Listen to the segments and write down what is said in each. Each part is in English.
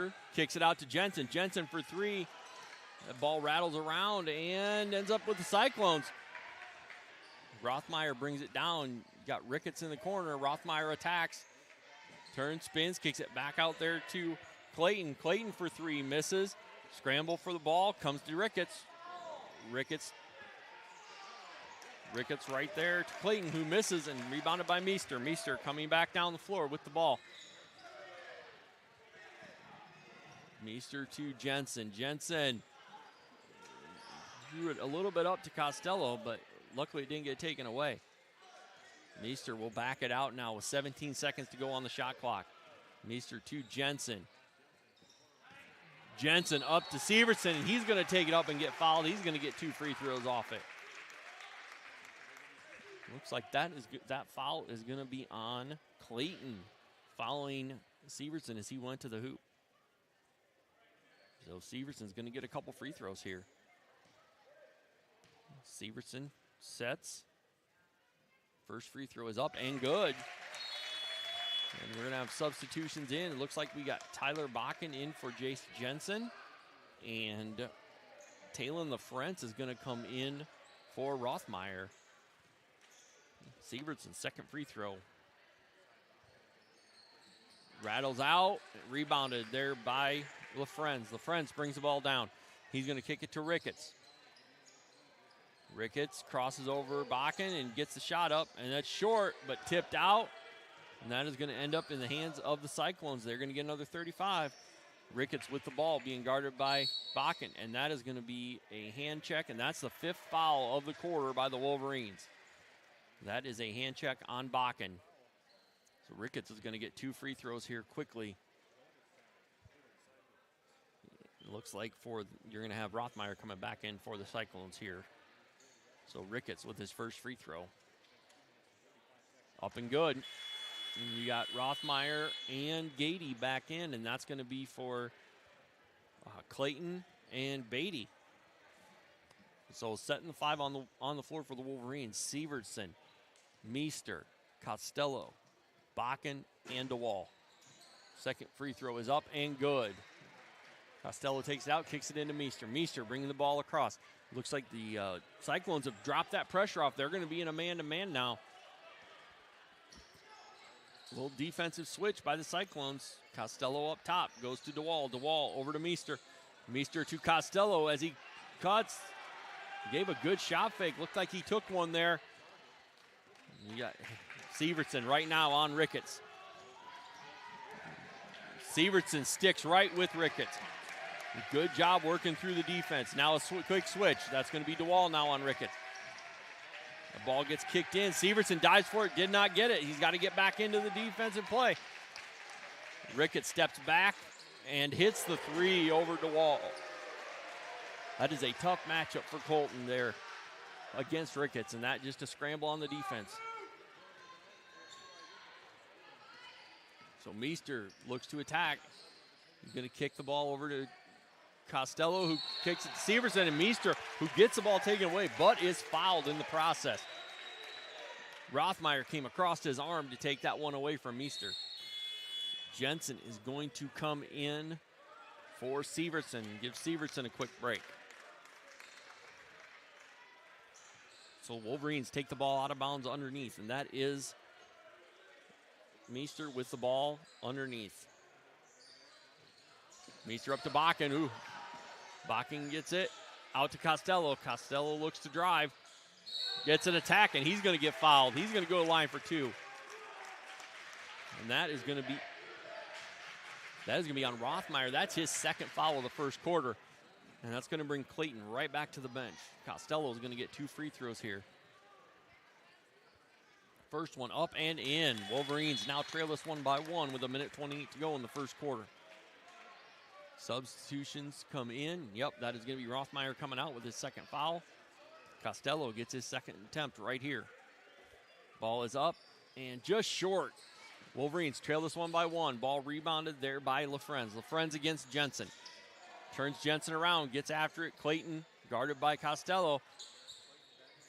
Meester kicks it out to Jensen. Jensen for three. That ball rattles around and ends up with the Cyclones. Rothmeyer brings it down. Got Ricketts in the corner. Rothmeyer attacks. Turns, spins, kicks it back out there to Clayton. Clayton for three, misses. Scramble for the ball, comes to Ricketts. Ricketts right there to Clayton, who misses, and rebounded by Meester. Meester coming back down the floor with the ball. Meester to Jensen. Jensen threw it a little bit up to Costello, but luckily it didn't get taken away. Meester will back it out now with 17 seconds to go on the shot clock. Meester to Jensen. Jensen up to Severson, and he's going to take it up and get fouled. He's going to get 2 free throws off it. Looks like that foul is going to be on Clayton, fouling Severson as he went to the hoop. So Severson's going to get a couple free throws here. Severson sets. First free throw is up and good. And we're going to have substitutions in. It looks like we got Tyler Bakken in for Jace Jensen. And Talon LaFrance is going to come in for Rothmeyer. Severson's second free throw. Rattles out. Rebounded there by LaFrance. LaFrance brings the ball down. He's going to kick it to Ricketts. Ricketts crosses over Bakken and gets the shot up. And that's short, but tipped out. And that is going to end up in the hands of the Cyclones. They're going to get another 35. Ricketts with the ball being guarded by Bakken. And that is going to be a hand check. And that's the 5th foul of the quarter by the Wolverines. That is a hand check on Bakken. So Ricketts is going to get 2 free throws here quickly. It looks like you're going to have Rothmeyer coming back in for the Cyclones here. So Ricketts with his first free throw. Up and good. And you got Rothmeyer and Gady back in, and that's going to be for Clayton and Beatty. So setting the 5 on the floor for the Wolverines. Severson, Meester, Costello, Bakken, and DeWall. Second free throw is up and good. Costello takes it out, kicks it into Meester. Meester bringing the ball across. Looks like the Cyclones have dropped that pressure off. They're going to be in a man-to-man now. A little defensive switch by the Cyclones. Costello up top, goes to DeWall. DeWall over to Meester. Meester to Costello as he cuts. Gave a good shot fake. Looked like he took one there. You got Severson right now on Ricketts. Severson sticks right with Ricketts. Good job working through the defense. Now a quick switch. That's going to be DeWall now on Ricketts. The ball gets kicked in. Severson dives for it, did not get it. He's got to get back into the defensive play. Ricketts steps back and hits the 3 over DeWall. That is a tough matchup for Colton there against Ricketts, and that just a scramble on the defense. So Meester looks to attack. He's going to kick the ball over to Costello, who kicks it to Severson, and Meester, who gets the ball taken away, but is fouled in the process. Rothmeyer came across his arm to take that one away from Meester. Jensen is going to come in for Severson, give Severson a quick break. So Wolverines take the ball out of bounds underneath, and that is Meester with the ball underneath. Meester up to Bakken. Ooh. Bakken gets it out to Costello. Costello looks to drive. Gets an attack, and he's going to get fouled. He's going to go to line for 2. And that is going to be on Rothmeyer. That's his second foul of the first quarter. And that's going to bring Clayton right back to the bench. Costello is going to get 2 free throws here. First one up and in. Wolverines now trail this one by 1 with 1:28 to go in the first quarter. Substitutions come in. Yep, that is going to be Rothmeyer coming out with his second foul. Costello gets his second attempt right here. Ball is up and just short. Wolverines trail this one by 1. Ball rebounded there by LaFrance. LaFrance against Jensen. Turns Jensen around, gets after it. Clayton, guarded by Costello.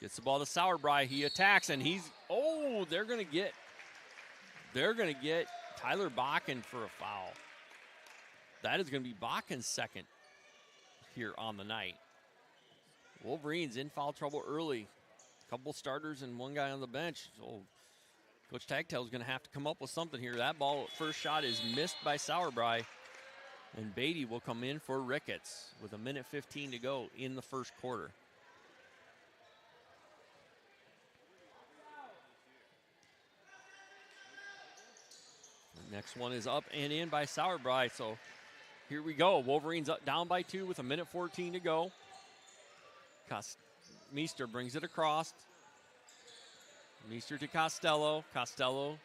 Gets the ball to Sauerbrei. He attacks, and they're going to get Tyler Bakken for a foul. That is going to be Bakken's second here on the night. Wolverines in foul trouble early. A couple starters and one guy on the bench. So Coach Tagtail is going to have to come up with something here. That ball, first shot, is missed by Sauerbry. And Beatty will come in for Ricketts with 1:15 to go in the first quarter. The next one is up and in by Sauerbry. So here we go. Wolverines up down by 2 with 1:14 to go. Meester brings it across. Meester to Costello. Costello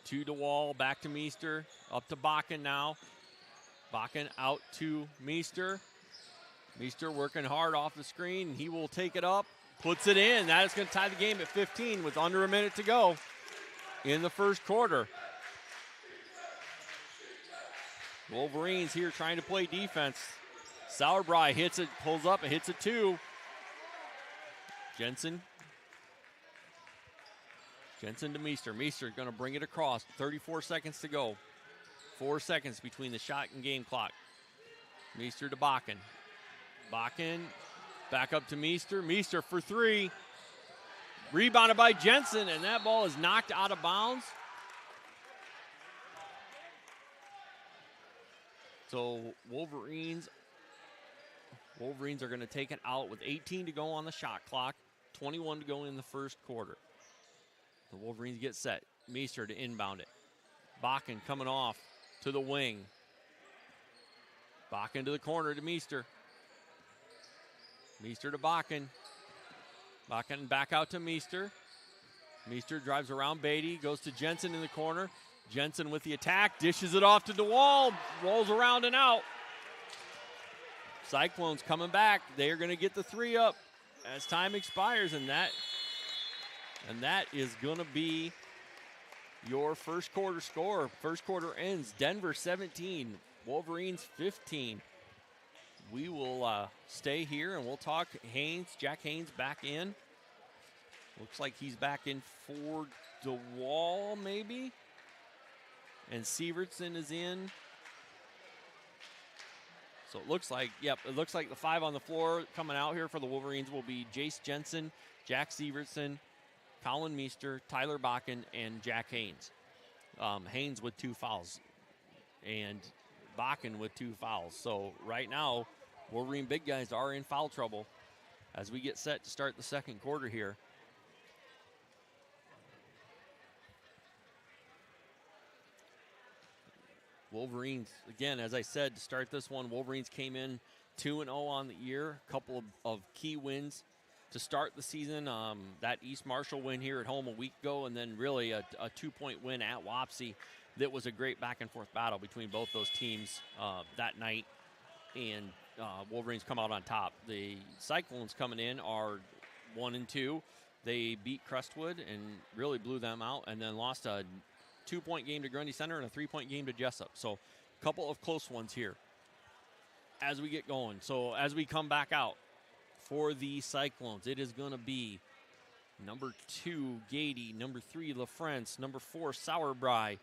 to DeWall. Back to Meester. Up to Bakken now. Bakken out to Meester. Meester working hard off the screen. He will take it up. Puts it in. That is going to tie the game at 15 with under a minute to go in the first quarter. Wolverines here trying to play defense. Sauerbry hits it, pulls up, and hits it 2. Jensen to Meester. Meester going to bring it across. 34 seconds to go. 4 seconds between the shot and game clock. Meester to Bakken. Bakken back up to Meester. Meester for 3. Rebounded by Jensen, and that ball is knocked out of bounds. So Wolverines are going to take it out with 18 to go on the shot clock, 21 to go in the first quarter. The Wolverines get set. Meester to inbound it. Bakken coming off to the wing. Bakken to the corner to Meester. Meester to Bakken. Bakken back out to Meester. Meester drives around Beatty, goes to Jensen in the corner. Jensen with the attack, dishes it off to DeWall, rolls around and out. Cyclones coming back. They are going to get the 3 up as time expires, and that is going to be your first quarter score. First quarter ends Denver 17, Wolverines 15. We will stay here and we'll talk Haynes. Jack Haynes back in. Looks like he's back in for DeWall maybe. And Sievertson is in. So it looks like, it looks like the 5 on the floor coming out here for the Wolverines will be Jace Jensen, Jack Sievertson, Colin Meester, Tyler Bakken, and Jack Haynes. Haynes with 2 fouls and Bakken with 2 fouls. So right now, Wolverine big guys are in foul trouble as we get set to start the second quarter here. Wolverines, again, as I said, to start this one, Wolverines came in 2-0 on the year. A couple of key wins to start the season. That East Marshall win here at home a week ago, and then really a 2-point win at Wapsie. That was a great back-and-forth battle between both those teams that night, and Wolverines come out on top. The Cyclones coming in are 1-2. They beat Crestwood and really blew them out, and then lost a 2-point game to Grundy Center and a 3-point game to Jessup. So a couple of close ones here as we get going. So as we come back out for the Cyclones, it is going to be number 2, Gady, number 3, LaFrance, number 4, Sauerbry,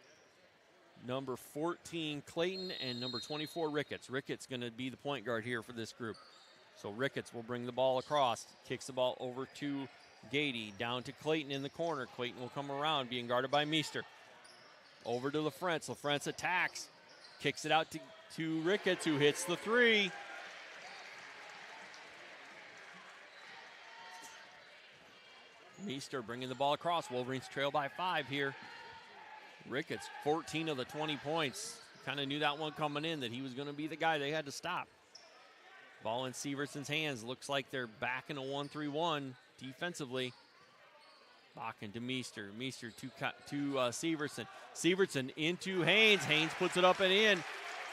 number 14, Clayton, and number 24, Ricketts. Ricketts going to be the point guard here for this group. So Ricketts will bring the ball across, kicks the ball over to Gady, down to Clayton in the corner. Clayton will come around, being guarded by Meester. Over to LaFrance. LaFrance attacks. Kicks it out to Ricketts, who hits the 3. Meester bringing the ball across. Wolverines trail by 5 here. Ricketts, 14 of the 20 points. Kind of knew that one coming in, that he was going to be the guy they had to stop. Ball in Sievertson's hands. Looks like they're back in a 1-3-1 defensively. Bakken to Meester. Meester to Sievertson. Sievertson into Haynes. Haynes puts it up and in.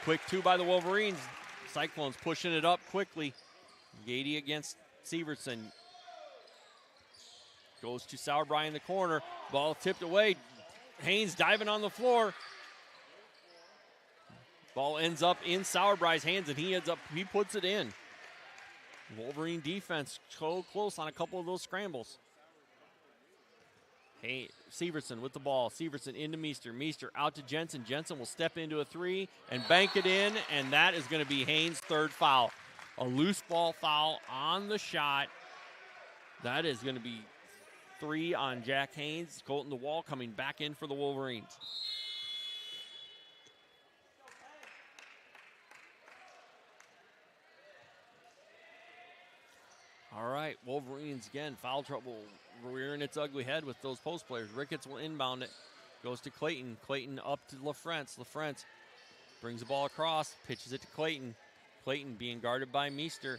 Quick 2 by the Wolverines. Cyclones pushing it up quickly. Gady against Sievertson. Goes to Sauerbry in the corner. Ball tipped away. Haynes diving on the floor. Ball ends up in Sauerbry's hands, and he puts it in. Wolverine defense so close on a couple of those scrambles. Hey, Severson with the ball. Severson into Meester. Meester out to Jensen. Jensen will step into a three and bank it in, and that is going to be Haynes' third foul. A loose ball foul on the shot. That is going to be 3 on Jack Haynes. Colton DeWall coming back in for the Wolverines. All right, Wolverines again, foul trouble rearing its ugly head with those post players. Ricketts will inbound it. Goes to Clayton. Clayton up to LaFrance. LaFrance brings the ball across, pitches it to Clayton. Clayton being guarded by Meester.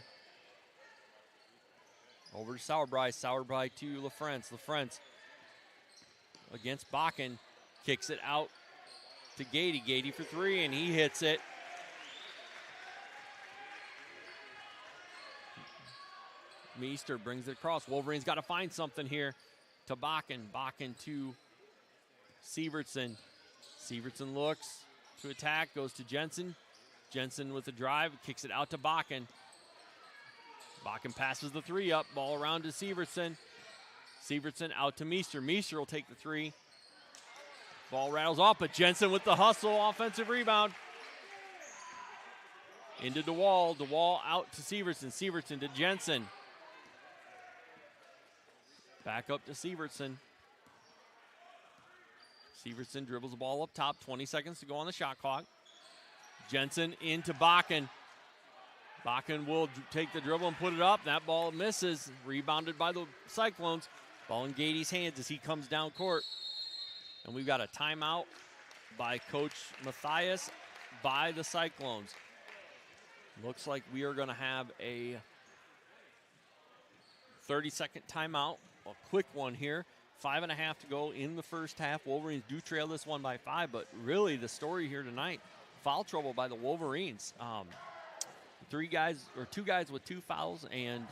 Over to Sauerbrei. Sauerbrei to LaFrance. LaFrance against Bakken. Kicks it out to Gady. Gady for 3, and he hits it. Meester brings it across. Wolverines got to find something here to Bakken. Bakken to Severson. Severson looks to attack, goes to Jensen. Jensen with the drive, kicks it out to Bakken. Bakken passes the 3 up, ball around to Severson. Severson out to Meester. Meester will take the 3. Ball rattles off, but Jensen with the hustle, offensive rebound. Into DeWall. DeWall out to Severson. Severson to Jensen. Back up to Severson. Severson dribbles the ball up top. 20 seconds to go on the shot clock. Jensen into Bakken. Bakken will take the dribble and put it up. That ball misses. Rebounded by the Cyclones. Ball in Gady's hands as he comes down court. And we've got a timeout by Coach Matthias by the Cyclones. Looks like we are going to have a 30-second timeout. A quick one here. 5.5 to go in the first half. Wolverines do trail this one by 5, but really the story here tonight, foul trouble by the Wolverines. 2 guys with 2 fouls and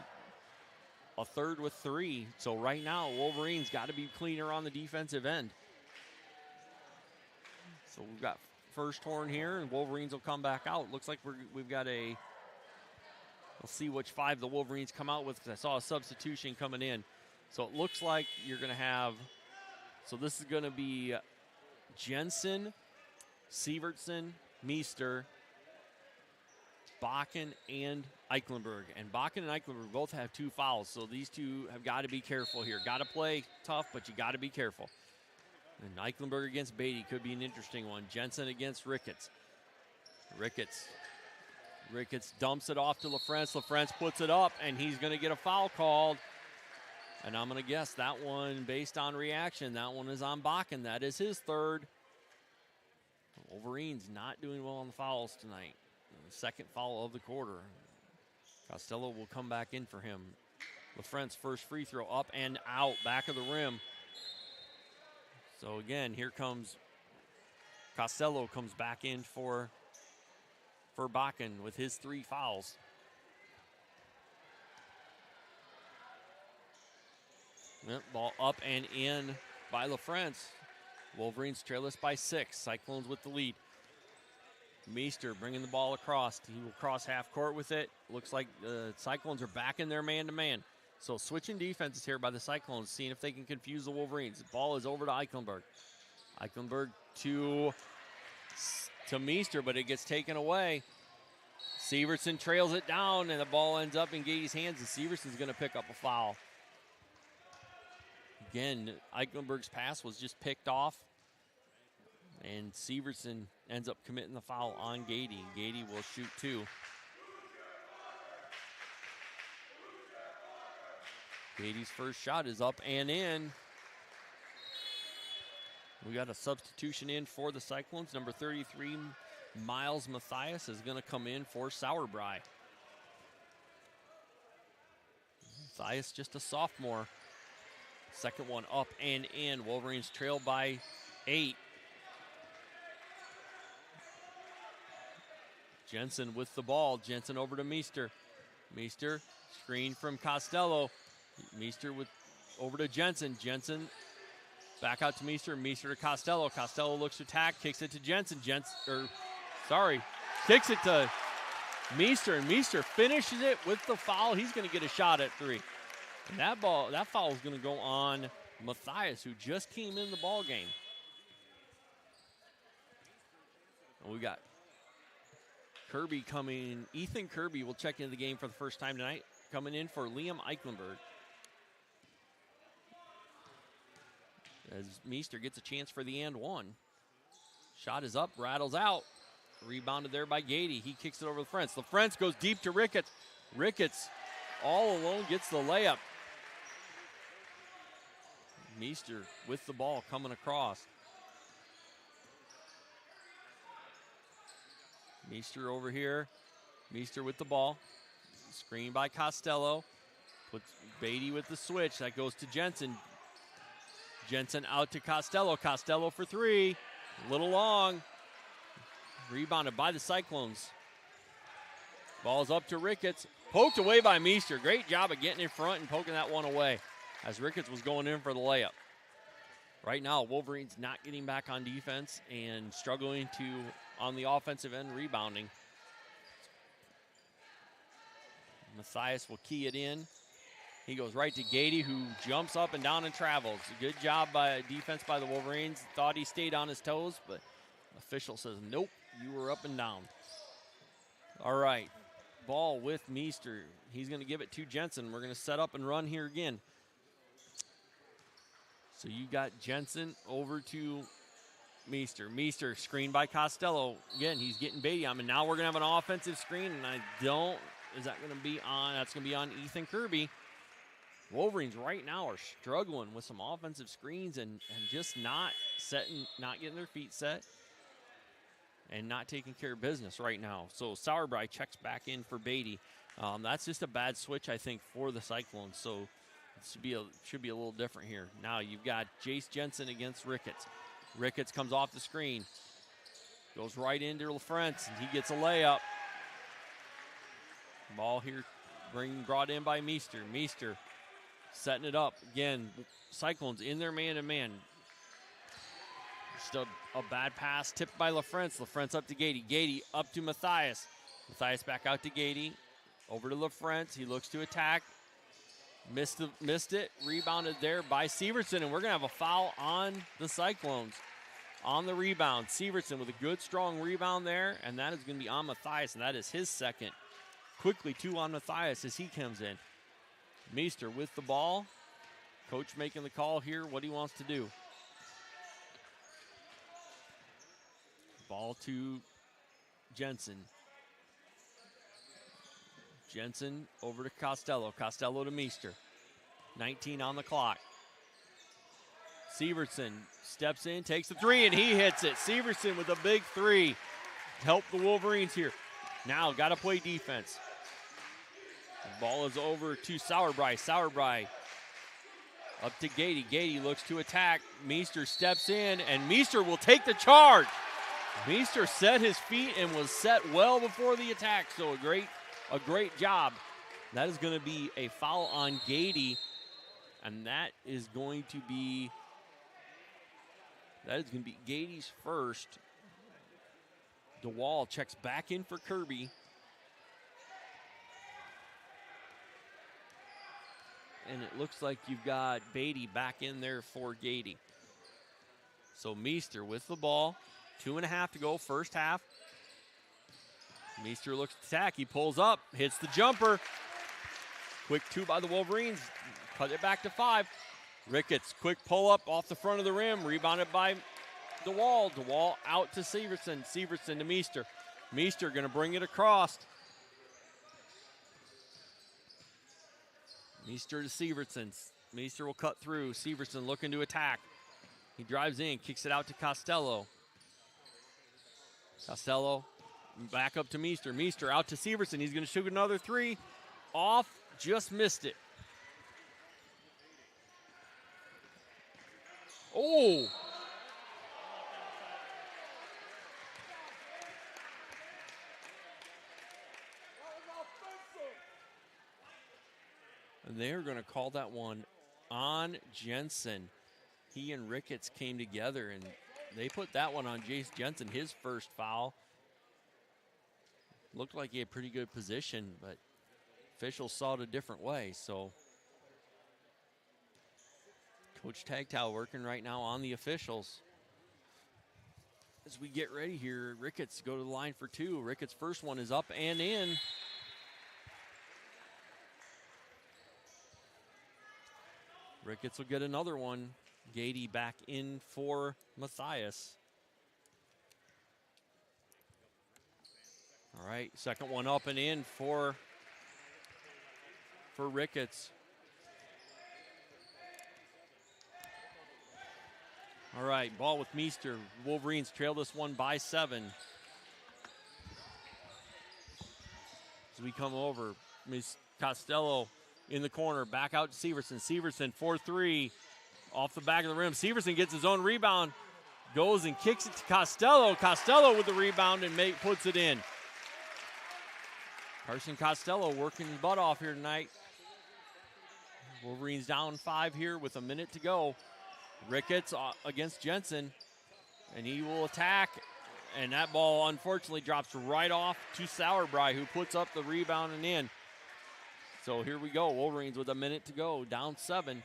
a third with 3. So right now, Wolverines got to be cleaner on the defensive end. So we've got first horn here, and Wolverines will come back out. Looks like we've got a. We'll see which 5 the Wolverines come out with, because I saw a substitution coming in. So it looks like you're going to have, so this is going to be Jensen, Severson, Meester, Bakken, and Eichenberg. And Bakken and Eichenberg both have 2 fouls, so these 2 have got to be careful here. Got to play tough, but you got to be careful. And Eichenberg against Beatty could be an interesting one. Jensen against Ricketts. Ricketts dumps it off to LaFrance. LaFrance puts it up, and he's going to get a foul called. And I'm going to guess that one, based on reaction, that one is on Bakken. That is his third. Wolverines not doing well on the fouls tonight. The second foul of the quarter. Costello will come back in for him. LaFrance first free throw up and out, back of the rim. So again, here comes Costello, comes back in for Bakken with his 3 fouls. Yep, ball up and in by LaFrance. Wolverines trail this by 6. Cyclones with the lead. Meester bringing the ball across. He will cross half court with it. Looks like the Cyclones are back in their man-to-man. So switching defenses here by the Cyclones, seeing if they can confuse the Wolverines. The ball is over to Eichenberg. Eichenberg to Meester, but it gets taken away. Severson trails it down, and the ball ends up in Gady's hands, and Severson's going to pick up a foul. Again, Eichenberg's pass was just picked off, and Severson ends up committing the foul on Gady. Gady will shoot 2. Gady's first shot is up and in. We got a substitution in for the Cyclones. Number 33, Miles Matthias, is going to come in for Sauerbrei. Matthias just a sophomore. Second one up and in. Wolverines trail by 8. Jensen with the ball. Jensen over to Meester. Meester, screen from Costello. Meester over to Jensen. Jensen back out to Meester. Meester to Costello. Costello looks to attack, kicks it to Jensen. Kicks it to Meester, and Meester finishes it with the foul. He's going to get a shot at 3. And that foul is going to go on Matthias, who just came in the ball game. And we got Kirby coming. Ethan Kirby will check into the game for the first time tonight, coming in for Liam Eichenberg. As Meester gets a chance for the and one. Shot is up, rattles out. Rebounded there by Gady. He kicks it over the fence. LaFrentz goes deep to Ricketts. Ricketts all alone gets the layup. Meester with the ball coming across. Meester over here. Meester with the ball. Screen by Costello. Puts Beatty with the switch. That goes to Jensen. Jensen out to Costello. Costello for three. A little long. Rebounded by the Cyclones. Ball's up to Ricketts. Poked away by Meester. Great job of getting in front and poking that one away as Ricketts was going in for the layup. Right now, Wolverines not getting back on defense and struggling to, on the offensive end, rebounding. Matthias will key it in. He goes right to Gady, who jumps up and down and travels. A good job by defense by the Wolverines. Thought he stayed on his toes, but official says, nope, you were up and down. All right, ball with Meester. He's going to give it to Jensen. We're going to set up and run here again. So you got Jensen over to Meester. Meester screened by Costello. Again, he's getting Beatty on, and now we're going to have an offensive screen, and is that going to be on? That's going to be on Ethan Kirby. Wolverines right now are struggling with some offensive screens and just not getting their feet set and not taking care of business right now. So Sauerbrei checks back in for Beatty. That's just a bad switch, I think, for the Cyclones. So it should be a little different here. Now you've got Jace Jensen against Ricketts. Ricketts comes off the screen, goes right into LaFrentz, and he gets a layup. Ball here brought in by Meester. Meester setting it up. Again, Cyclones in their man-to-man. Just a bad pass tipped by LaFrentz. LaFrentz up to Gady. Gady up to Matthias. Matthias back out to Gady. Over to LaFrentz. He looks to attack. Missed it. Rebounded there by Severson, and we're going to have a foul on the Cyclones on the rebound. Severson with a good, strong rebound there, and that is going to be on Matthias, and that is his second. Quickly, two on Matthias as he comes in. Meester with the ball. Coach making the call here, what he wants to do. Ball to Jensen. Jensen over to Costello. Costello to Meester. 19 on the clock. Severson steps in, takes the three, and he hits it. Severson with a big three. Help the Wolverines here. Now got to play defense. The ball is over to Sauerbrei. Sauerbrei up to Gady. Gady looks to attack. Meester steps in, and Meester will take the charge. Meester set his feet and was set well before the attack, so a great job. That is going to be a foul on Gady, and that is going to be Gady's first. DeWall checks back in for Kirby. And it looks like you've got Beatty back in there for Gady. So Meester with the ball. 2.5 to go, first half. Meester looks to attack. He pulls up, hits the jumper. Quick two by the Wolverines. Cut it back to 5. Ricketts, quick pull up off the front of the rim. Rebounded by DeWall. DeWall out to Severson. Severson to Meester. Meester going to bring it across. Meester to Severson. Meester will cut through. Severson looking to attack. He drives in, kicks it out to Costello. Costello back up to Meester. Meester out to Severson. He's going to shoot another three. Off, just missed it. Oh! And they're going to call that one on Jensen. He and Ricketts came together, and they put that one on Jace Jensen, his first foul. Looked like he had pretty good position, but officials saw it a different way. So Coach Tagtow working right now on the officials. As we get ready here, Ricketts go to the line for two. Ricketts' first one is up and in. Ricketts will get another one. Gady back in for Matthias. All right, second one up and in for Ricketts. All right, ball with Meester. Wolverines trail this one by 7. As we come over, Miss Costello in the corner, back out to Severson. Severson, 4-3, off the back of the rim. Severson gets his own rebound, goes and kicks it to Costello. Costello with the rebound and puts it in. Carson Costello working his butt off here tonight. Wolverines down 5 here with a minute to go. Ricketts against Jensen, and he will attack, and that ball unfortunately drops right off to Sauerbrei, who puts up the rebound and in. So here we go, Wolverines with a minute to go, down 7.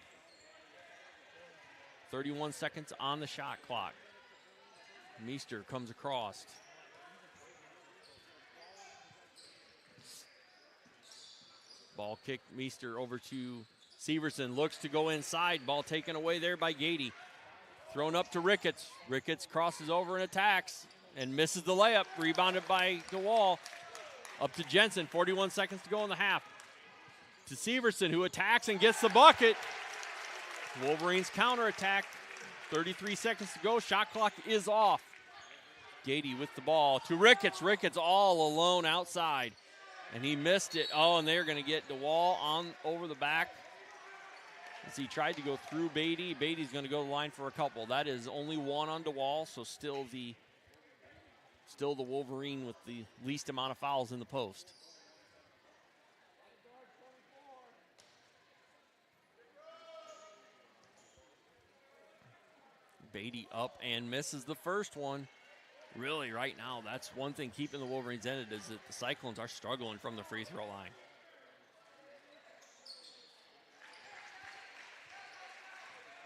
31 seconds on the shot clock. Meester comes across. Ball kicked Meester over to Severson, looks to go inside. Ball taken away there by Gady. Thrown up to Ricketts. Ricketts crosses over and attacks and misses the layup. Rebounded by DeWall. Up to Jensen. 41 seconds to go in the half. To Severson, who attacks and gets the bucket. Wolverines counterattack. 33 seconds to go. Shot clock is off. Gady with the ball to Ricketts. Ricketts all alone outside. And he missed it. Oh, and they're going to get DeWall on over the back. As he tried to go through Beatty. Beatty's going to go to the line for a couple. That is only one on DeWall, so still the Wolverine with the least amount of fouls in the post. Beatty up and misses the first one. Really, right now, that's one thing keeping the Wolverines in it is that the Cyclones are struggling from the free throw line.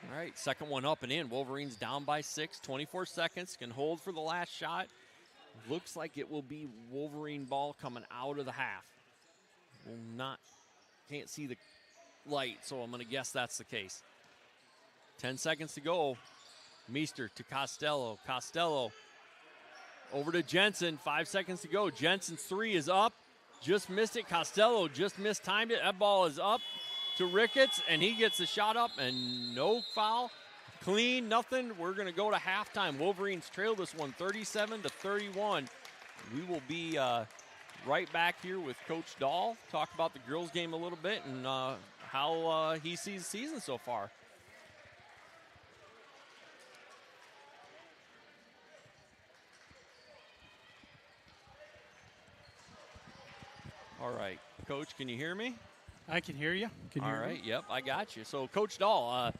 All right, second one up and in. Wolverines down by 6, 24 seconds, can hold for the last shot. Looks like it will be Wolverine ball coming out of the half. Can't see the light, so I'm going to guess that's the case. 10 seconds to go. Meester to Costello. Costello over to Jensen. 5 seconds to go. Jensen's 3 is up. Just missed it. Costello just mistimed it. That ball is up to Ricketts, and he gets the shot up, and no foul. Clean, nothing. We're going to go to halftime. Wolverines trail this one 37-31. We will be right back here with Coach Dahl, talk about the girls' game a little bit and how he sees the season so far. All right, Coach, can you hear me? I can hear you. All right, yep, I got you. So, Coach Dahl,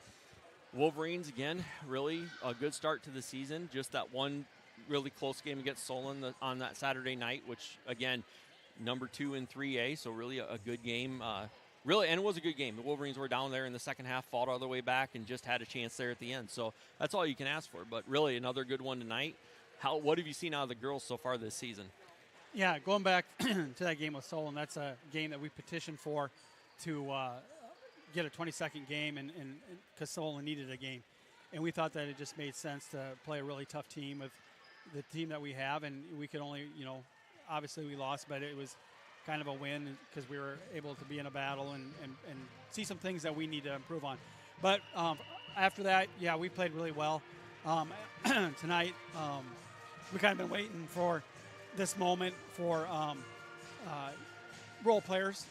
Wolverines, again, really a good start to the season. Just that one really close game against Solon on that Saturday night, which, again, number 2 in 3A, so really a good game. Really, and it was a good game. The Wolverines were down there in the second half, fought all the way back, and just had a chance there at the end. So that's all you can ask for. But really, another good one tonight. What have you seen out of the girls so far this season? Yeah, going back to that game with Solon, that's a game that we petitioned for to get a 22nd game, and because Solon needed a game. And we thought that it just made sense to play a really tough team with the team that we have, and we could only, obviously we lost, but it was kind of a win because we were able to be in a battle and see some things that we need to improve on. But after that, yeah, we played really well. Tonight, we kind of been waiting for this moment for role players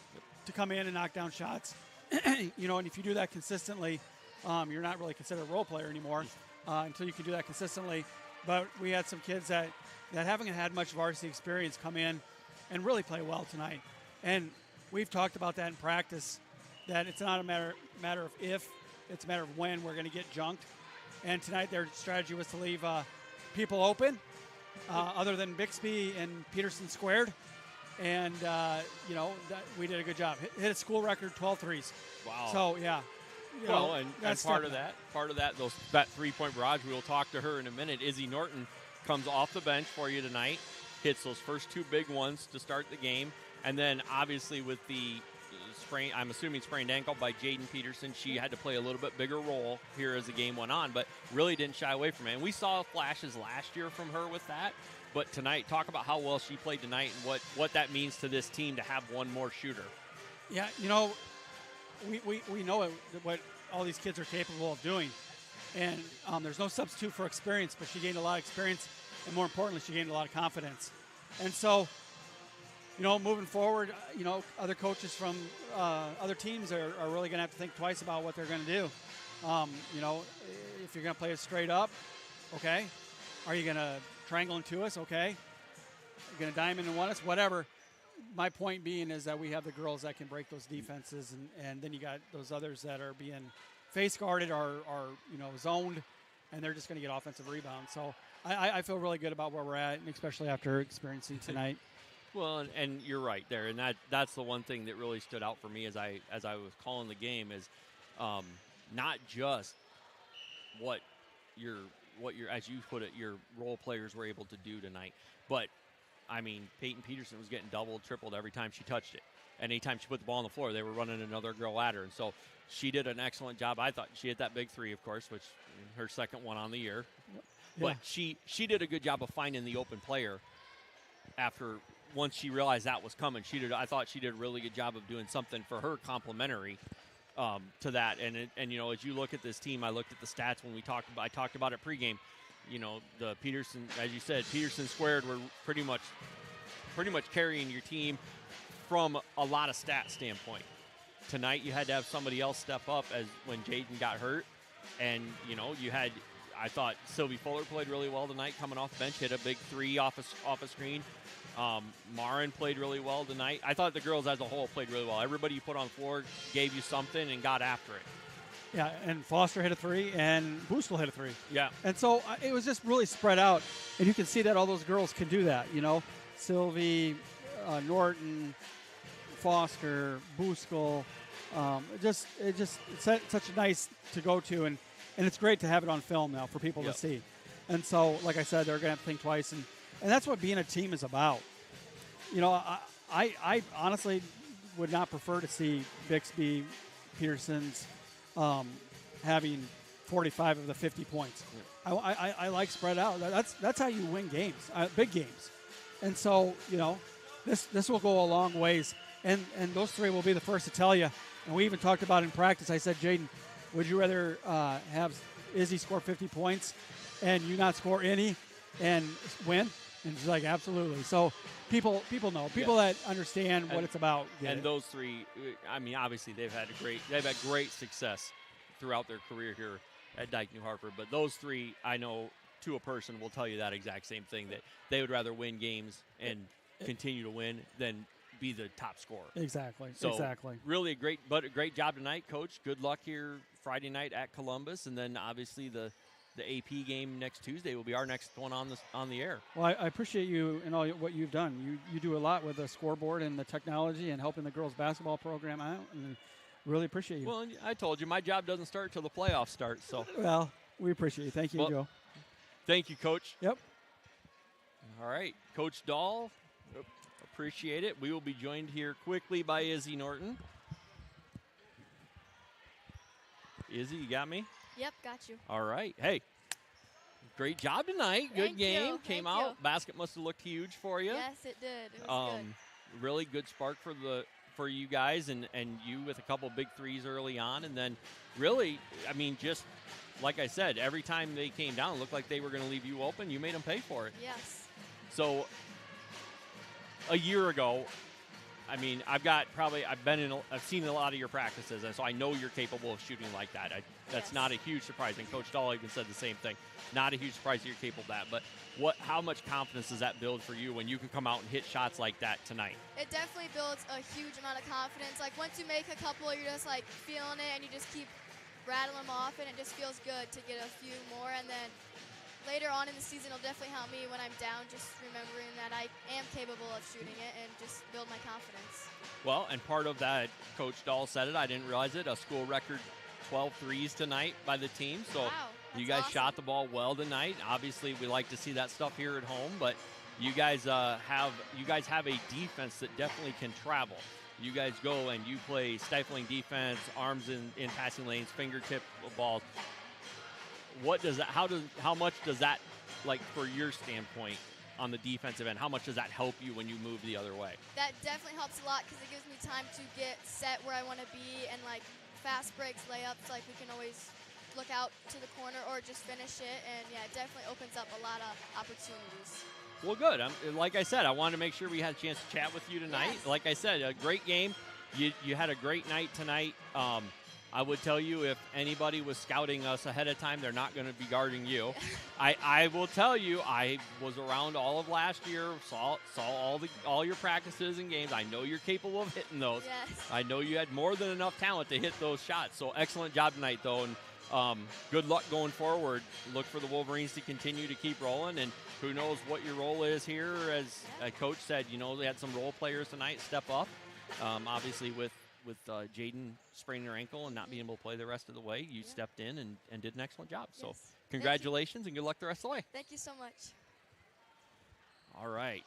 to come in and knock down shots. And if you do that consistently, you're not really considered a role player anymore until you can do that consistently. But we had some kids that haven't had much varsity experience come in and really play well tonight. And we've talked about that in practice, that it's not a matter of if, it's a matter of when we're going to get junked. And tonight their strategy was to leave people open, other than Bixby and Peterson squared. And, we did a good job. Hit a school record 12 threes. Wow. So, yeah, Well, and part of that, that 3-point barrage, we will talk to her in a minute. Izzy Norton comes off the bench for you tonight, hits those first 2 big ones to start the game, and then obviously with the I'm assuming sprained ankle by Jaden Peterson, she had to play a little bit bigger role here as the game went on, but really didn't shy away from it. And we saw flashes last year from her with that, but tonight, talk about how well she played tonight and what that means to this team to have one more shooter. Yeah, we know what all these kids are capable of doing, and there's no substitute for experience, but she gained a lot of experience, and more importantly, she gained a lot of confidence. And so, moving forward, other coaches from other teams are really going to have to think twice about what they're going to do. If you're going to play it straight up, okay. Are you going to triangle into us? Okay. You're going to diamond and one us? Whatever. My point being is that we have the girls that can break those defenses, and then you got those others that are being face guarded or zoned, and they're just going to get offensive rebounds. So I feel really good about where we're at, and especially after experiencing tonight. Well, and you're right there, and that's the one thing that really stood out for me as I was calling the game is not just what your as you put it, your role players were able to do tonight, but I mean, Peyton Peterson was getting doubled, tripled every time she touched it, and anytime she put the ball on the floor, they were running another girl at her, and so she did an excellent job. I thought she hit that big 3, of course, which her second one on the year, but she did a good job of finding the open player after. Once she realized that was coming, I thought she did a really good job of doing something for her complementary to that. And as you look at this team, I looked at the stats when I talked about it pregame. The Peterson, as you said, Peterson squared were pretty much carrying your team from a lot of stat standpoint. Tonight you had to have somebody else step up as when Jaden got hurt, and you had. I thought Sylvie Fuller played really well tonight, coming off the bench, hit a big 3 off a screen. Marin played really well tonight. I thought the girls as a whole played really well. Everybody you put on the floor gave you something and got after it. Yeah, and Foster hit a 3, and Boostel hit a 3. Yeah. And so it was just really spread out, and you can see that all those girls can do that, Sylvie, Norton, Foster, Boostel. It's such a nice to go to, and it's great to have it on film now for people to see. And so, like I said, they're going to have to think twice, and that's what being a team is about. I honestly would not prefer to see Bixby, Peterson's having 45 of the 50 points. Yeah. I like spread out. That's how you win games, big games. And so, this will go a long ways. And those 3 will be the first to tell you. And we even talked about in practice. I said, Jaden, would you rather have Izzy score 50 points and you not score any and win? And she's like, absolutely. So people know. People that understand what it's about. And those 3, I mean, obviously they've had great success throughout their career here at Dike-New Hartford. But those 3, I know to a person will tell you that exact same thing, that they would rather win games and continue to win than be the top scorer. Exactly. Really a great job tonight, Coach. Good luck here Friday night at Columbus, and then obviously the AP game next Tuesday will be our next one on the air. Well, I appreciate you and all what you've done. You do a lot with the scoreboard and the technology and helping the girls basketball program out, and really appreciate you. Well, I told you my job doesn't start till the playoffs start. So well, we appreciate you. Thank you, Joe. Thank you, Coach. Yep. All right, Coach Dahl. Appreciate it. We will be joined here quickly by Izzy Norton. Izzy, you got me? Yep, got you. All right. Hey, great job tonight. Good game. Came out. Basket must have looked huge for you. Yes, it did. It was good. Really good spark for you guys, and you with a couple big 3s early on, and then really, I mean, just like I said, every time they came down, it looked like they were going to leave you open. You made them pay for it. Yes. So a year ago, I mean, I've seen a lot of your practices, and so I know you're capable of shooting like that. That's not a huge surprise, and Coach Dahl even said the same thing. Not a huge surprise that you're capable of that, but how much confidence does that build for you when you can come out and hit shots like that tonight? It definitely builds a huge amount of confidence. Like, once you make a couple, you're just, like, feeling it, and you just keep rattling them off, and it just feels good to get a few more, and then later on in the season, it'll definitely help me when I'm down, just remembering that I am capable of shooting it and just build my confidence. Well, and part of that, Coach Dahl said it, I didn't realize it, a school record 12 threes tonight by the team. So Wow, you that's guys shot the ball well tonight. Obviously, we like to see that stuff here at home, but you guys have a defense that definitely can travel. You guys go and you play stifling defense, arms in passing lanes, fingertip balls. How much does that, like, for your standpoint on the defensive end, how much does that help you when you move the other way? That definitely helps a lot because it gives me time to get set where I want to be, and like fast breaks, layups, like we can always look out to the corner or just finish it, and yeah, it definitely opens up a lot of opportunities. Well, good. Like I said, I wanted to make sure we had a chance to chat with you tonight. Yes. Like I said, a great game. You had a great night tonight. I would tell you, if anybody was scouting us ahead of time, they're not going to be guarding you. I will tell you, I was around all of last year, saw all your practices and games. I know you're capable of hitting those. Yes. I know you had more than enough talent to hit those shots. So excellent job tonight, though, and good luck going forward. Look for the Wolverines to continue to keep rolling, and who knows what your role is here. As Coach said, they had some role players tonight step up. Obviously, with Jaden spraining her ankle and not being able to play the rest of the way, you stepped in and did an excellent job. So Yes. congratulations and good luck the rest of the way. Thank you so much. All right.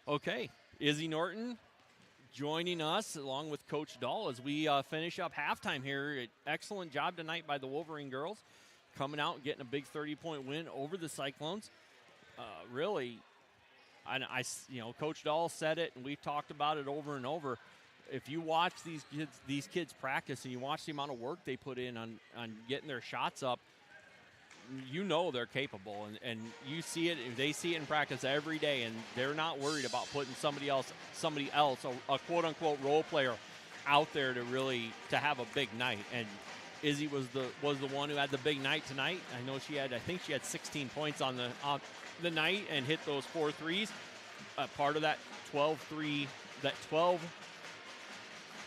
Okay, Izzy Norton joining us along with Coach Dahl as we finish up halftime here. Excellent job tonight by the Wolverine girls, coming out and getting a big 30-point win over the Cyclones. Really, Coach Dahl said it, and we've talked about it over and over. If you watch these kids practice and you watch the amount of work they put in on getting their shots up, they're capable, and you see it. They see it in practice every day, and they're not worried about putting somebody else, a quote unquote role player, out there to have a big night. And Izzy was the one who had the big night tonight. I think she had 16 points on the night and hit those 4 threes. Part of that 12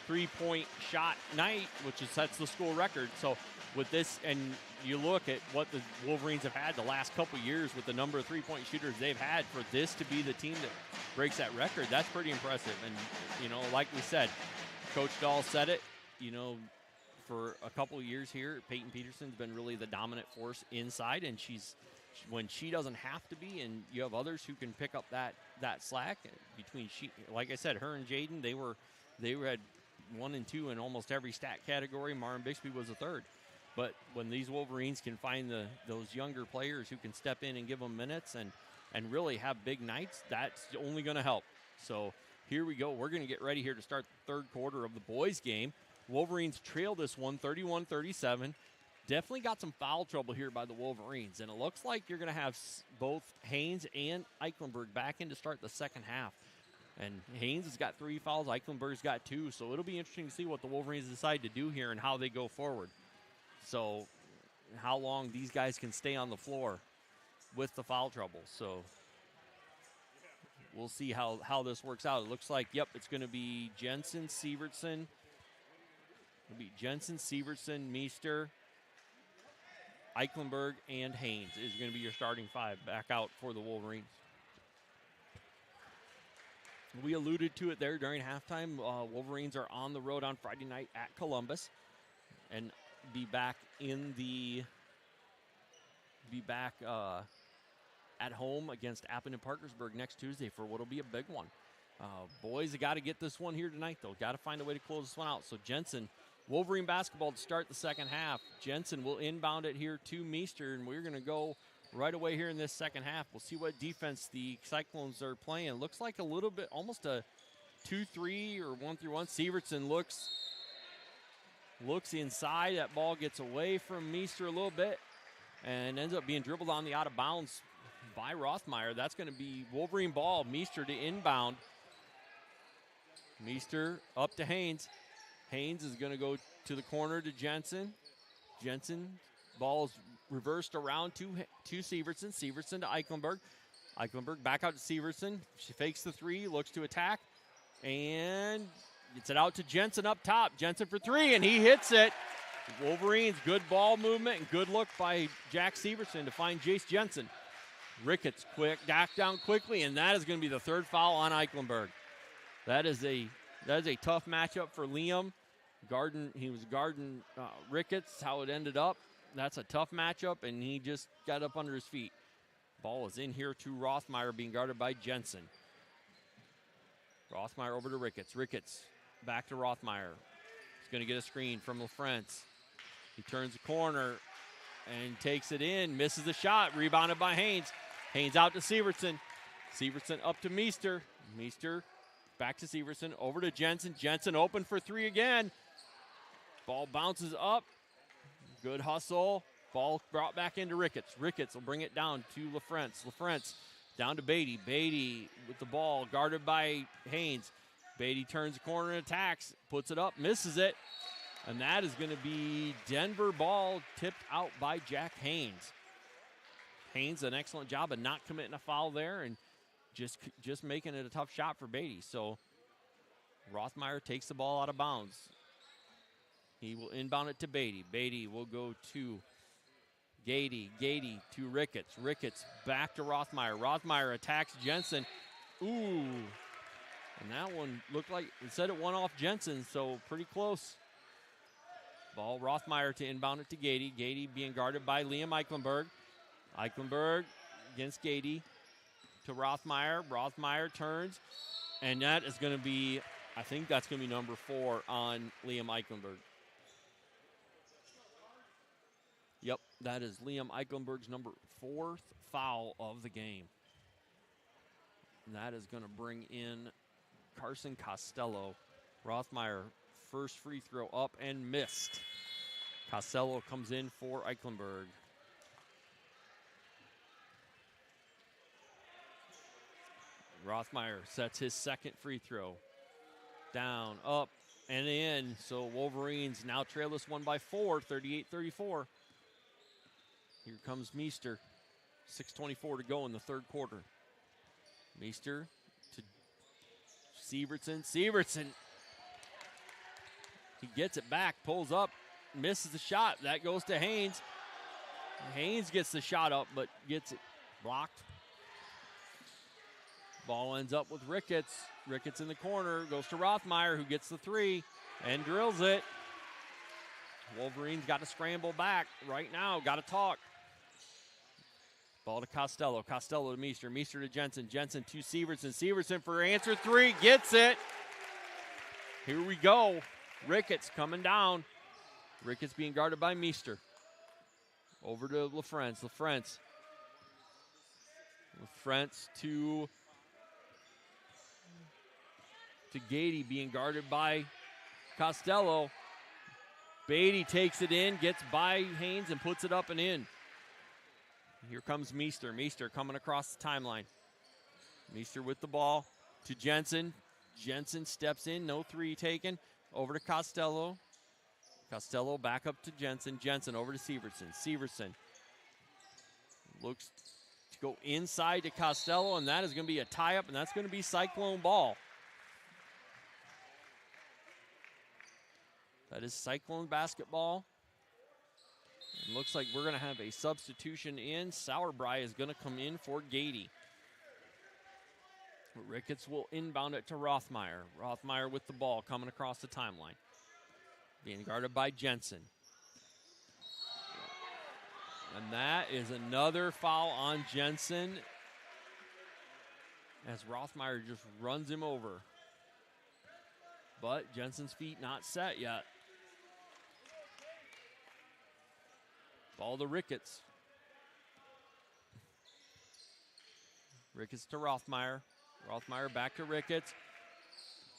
3-point shot night, which sets the school record. So with this, and you look at what the Wolverines have had the last couple years with the number of 3-point shooters they've had, for this to be the team that breaks that record, that's pretty impressive. And, like we said, Coach Dahl said it, for a couple of years here, Peyton Peterson's been really the dominant force inside, and when she doesn't have to be, and you have others who can pick up that slack between like I said, her and Jaden, they had 1 and 2 in almost every stat category. Maren Bixby was a third. But when these Wolverines can find those younger players who can step in and give them minutes and really have big nights, that's only going to help. So here we go. We're going to get ready here to start the third quarter of the boys' game. Wolverines trail this one 31-37. Definitely got some foul trouble here by the Wolverines, and it looks like you're going to have both Haynes and Eichenberg back in to start the second half. And Haynes has got 3 fouls, Eichenberg's got 2, so it'll be interesting to see what the Wolverines decide to do here and how they go forward. So how long these guys can stay on the floor with the foul trouble. So we'll see how this works out. It looks like, it's going to be Jensen, Sievertson. It'll be Jensen, Sievertson, Meester, Eichenberg, and Haynes is going to be your starting 5 back out for the Wolverines. We alluded to it there during halftime. Wolverines are on the road on Friday night at Columbus, and be back at home against Appin and Parkersburg next Tuesday for what'll be a big one. Boys have got to get this one here tonight, though. Got to find a way to close this one out. So Jensen, Wolverine basketball to start the second half. Jensen will inbound it here to Meester, and we're going to go right away here in this second half. We'll see what defense the Cyclones are playing. Looks like a little bit, almost a 2-3 or 1-3-1. Sievertson looks inside. That ball gets away from Meester a little bit and ends up being dribbled on the out of bounds by Rothmeyer. That's going to be Wolverine ball. Meester to inbound. Meester up to Haynes. Haynes is going to go to the corner to Jensen. Jensen, ball's reversed around to Sievertson. Sievertson to Eichenberg. Eichenberg back out to Sievertson. She fakes the 3, looks to attack, and gets it out to Jensen up top. Jensen for 3, and he hits it. Wolverines, good ball movement and good look by Jack Sievertson to find Jace Jensen. Ricketts back down quickly, and that is going to be the 3rd foul on Eichenberg. That is a tough matchup for Liam. He was guarding Ricketts, how it ended up. That's a tough matchup, and he just got up under his feet. Ball is in here to Rothmeyer, being guarded by Jensen. Rothmeyer over to Ricketts. Ricketts back to Rothmeyer. He's going to get a screen from LaFrance. He turns the corner and takes it in. Misses the shot. Rebounded by Haynes. Haynes out to Severson. Severson up to Meester. Meester back to Severson. Over to Jensen. Jensen open for three again. Ball bounces up. Good hustle. Ball brought back into Ricketts. Ricketts will bring it down to LaFrance. LaFrance down to Beatty. Beatty with the ball, guarded by Haynes. Beatty turns the corner and attacks. Puts it up, misses it. And that is going to be Denver ball tipped out by Jack Haynes. Haynes, an excellent job of not committing a foul there and just making it a tough shot for Beatty. So Rothmeyer takes the ball out of bounds. He will inbound it to Beatty. Beatty will go to Gady. Gady to Ricketts. Ricketts back to Rothmeyer. Rothmeyer attacks Jensen. Ooh. And that one looked like, it said it went off Jensen, so pretty close. Ball, Rothmeyer to inbound it to Gady. Gady being guarded by Liam Eichenberg. Eichenberg against Gady to Rothmeyer. Rothmeyer turns, and that is going to be, I think that's going to be number 4 on Liam Eichenberg. Yep, that is Liam Eichenberg's number 4th foul of the game. And that is going to bring in Carson Costello. Rothmeyer, first free throw up and missed. Costello comes in for Eichenberg. Rothmeyer sets his second free throw. Down, up, and in. So Wolverines now trail this one by 4, 38-34. Here comes Meester. 6:24 to go in the third quarter. Meester to Severson. Severson. He gets it back, pulls up, misses the shot. That goes to Haynes. Haynes gets the shot up, but gets it blocked. Ball ends up with Ricketts. Ricketts in the corner, goes to Rothmeyer, who gets the 3 and drills it. Wolverines got to scramble back right now, got to talk. Ball to Costello. Costello to Meester. Meester to Jensen. Jensen to Severson. Severson for answer 3. Gets it. Here we go. Ricketts coming down. Ricketts being guarded by Meester. Over to LaFrance. LaFrance to Gady, being guarded by Costello. Beatty takes it in, gets by Haynes, and puts it up and in. Here comes Meester. Meester coming across the timeline. Meester with the ball to Jensen. Jensen steps in, no 3 taken. Over to Costello. Costello back up to Jensen. Jensen over to Severson. Severson looks to go inside to Costello, and that is going to be a tie-up, and that's going to be Cyclone ball. That is Cyclone basketball. It looks like we're going to have a substitution in. Sauerbrei is going to come in for Gady. Ricketts will inbound it to Rothmeyer. Rothmeyer with the ball coming across the timeline. Being guarded by Jensen. And that is another foul on Jensen as Rothmeyer just runs him over. But Jensen's feet not set yet. Ball to Ricketts. Ricketts to Rothmeyer. Rothmeyer back to Ricketts.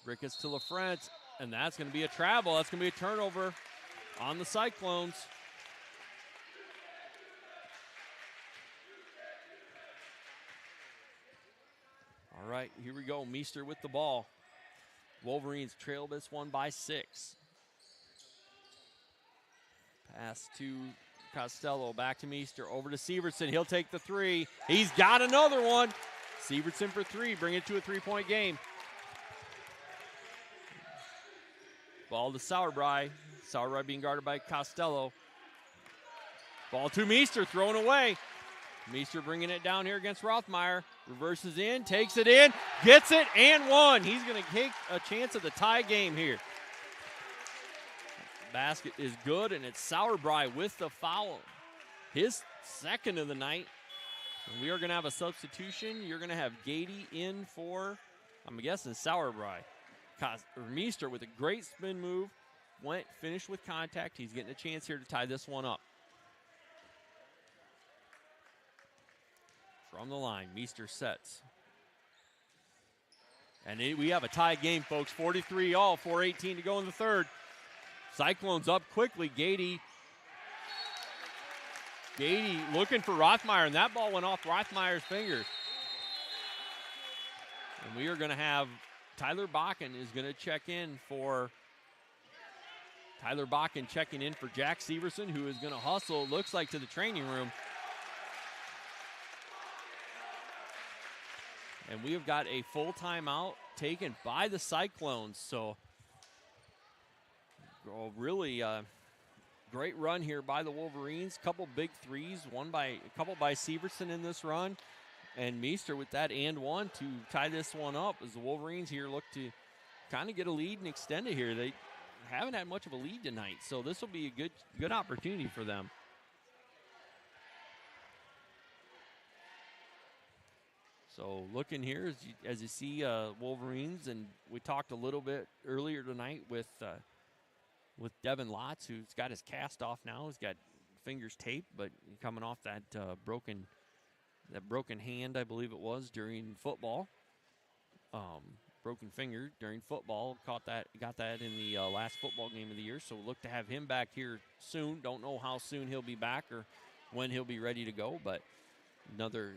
Ricketts to LaFrance. And that's going to be a travel. That's going to be a turnover on the Cyclones. All right, here we go. Meester with the ball. Wolverines trail this one by 6. Pass to Costello, back to Meester, over to Severson. He'll take the 3. He's got another one. Severson for 3, bring it to a 3-point game. Ball to Sauerbrei. Sauerbrei being guarded by Costello. Ball to Meester, thrown away. Meester bringing it down here against Rothmeyer. Reverses in, takes it in, gets it, and 1. He's going to take a chance at the tie game here. Basket is good, and it's Sauerbrei with the foul. His second of the night. And we are going to have a substitution. You're going to have Gady in for, I'm guessing, Sauerbrei. Meester with a great spin move. Finished with contact. He's getting a chance here to tie this one up. From the line, Meester sets. And we have a tie game, folks. 43-all, 4:18 to go in the third. Cyclones up quickly. Gady looking for Rothmeyer, and that ball went off Rothmeyer's fingers. And we are going to have Tyler Bakken is going to check in for checking in for Jack Severson, who is going to hustle, looks like, to the training room. And we have got a full timeout taken by the Cyclones. So really great run here by the Wolverines. Couple big threes, a couple by Severson in this run. And Meester with that and one to tie this one up as the Wolverines here look to kind of get a lead and extend it here. They haven't had much of a lead tonight, so this will be a good opportunity for them. So looking here, as you see Wolverines, and we talked a little bit earlier tonight with Devin Lotz, who's got his cast off now. He's got fingers taped, but coming off that broken hand, I believe it was, during football. Broken finger during football. Got that in the last football game of the year. So look to have him back here soon. Don't know how soon he'll be back or when he'll be ready to go, but another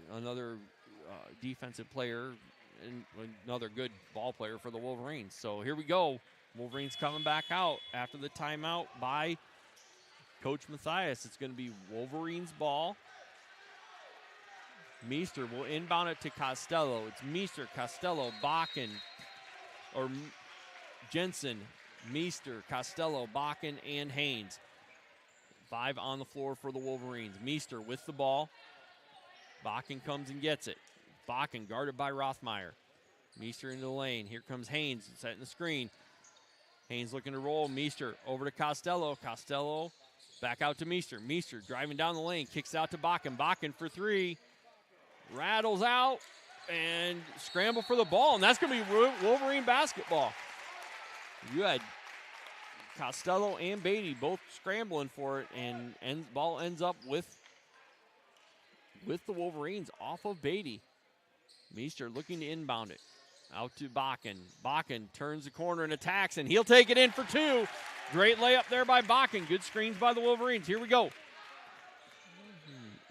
defensive player and another good ball player for the Wolverines. So here we go. Wolverines coming back out after the timeout by Coach Mathias. It's going to be Wolverines ball. Meester will inbound it to Costello. It's Meester, Costello, Bakken, or Jensen, Meester, Costello, Bakken, and Haynes. 5 on the floor for the Wolverines. Meester with the ball. Bakken comes and gets it. Bakken guarded by Rothmeyer. Meester into the lane. Here comes Haynes setting the screen. Haynes looking to roll. Meester over to Costello. Costello back out to Meester. Meester driving down the lane. Kicks out to Bakken. Bakken for 3. Rattles out and scramble for the ball. And that's going to be Wolverine basketball. You had Costello and Beatty both scrambling for it. And ball ends up with the Wolverines off of Beatty. Meester looking to inbound it. Out to Bakken. Bakken turns the corner and attacks, and he'll take it in for 2. Great layup there by Bakken. Good screens by the Wolverines. Here we go.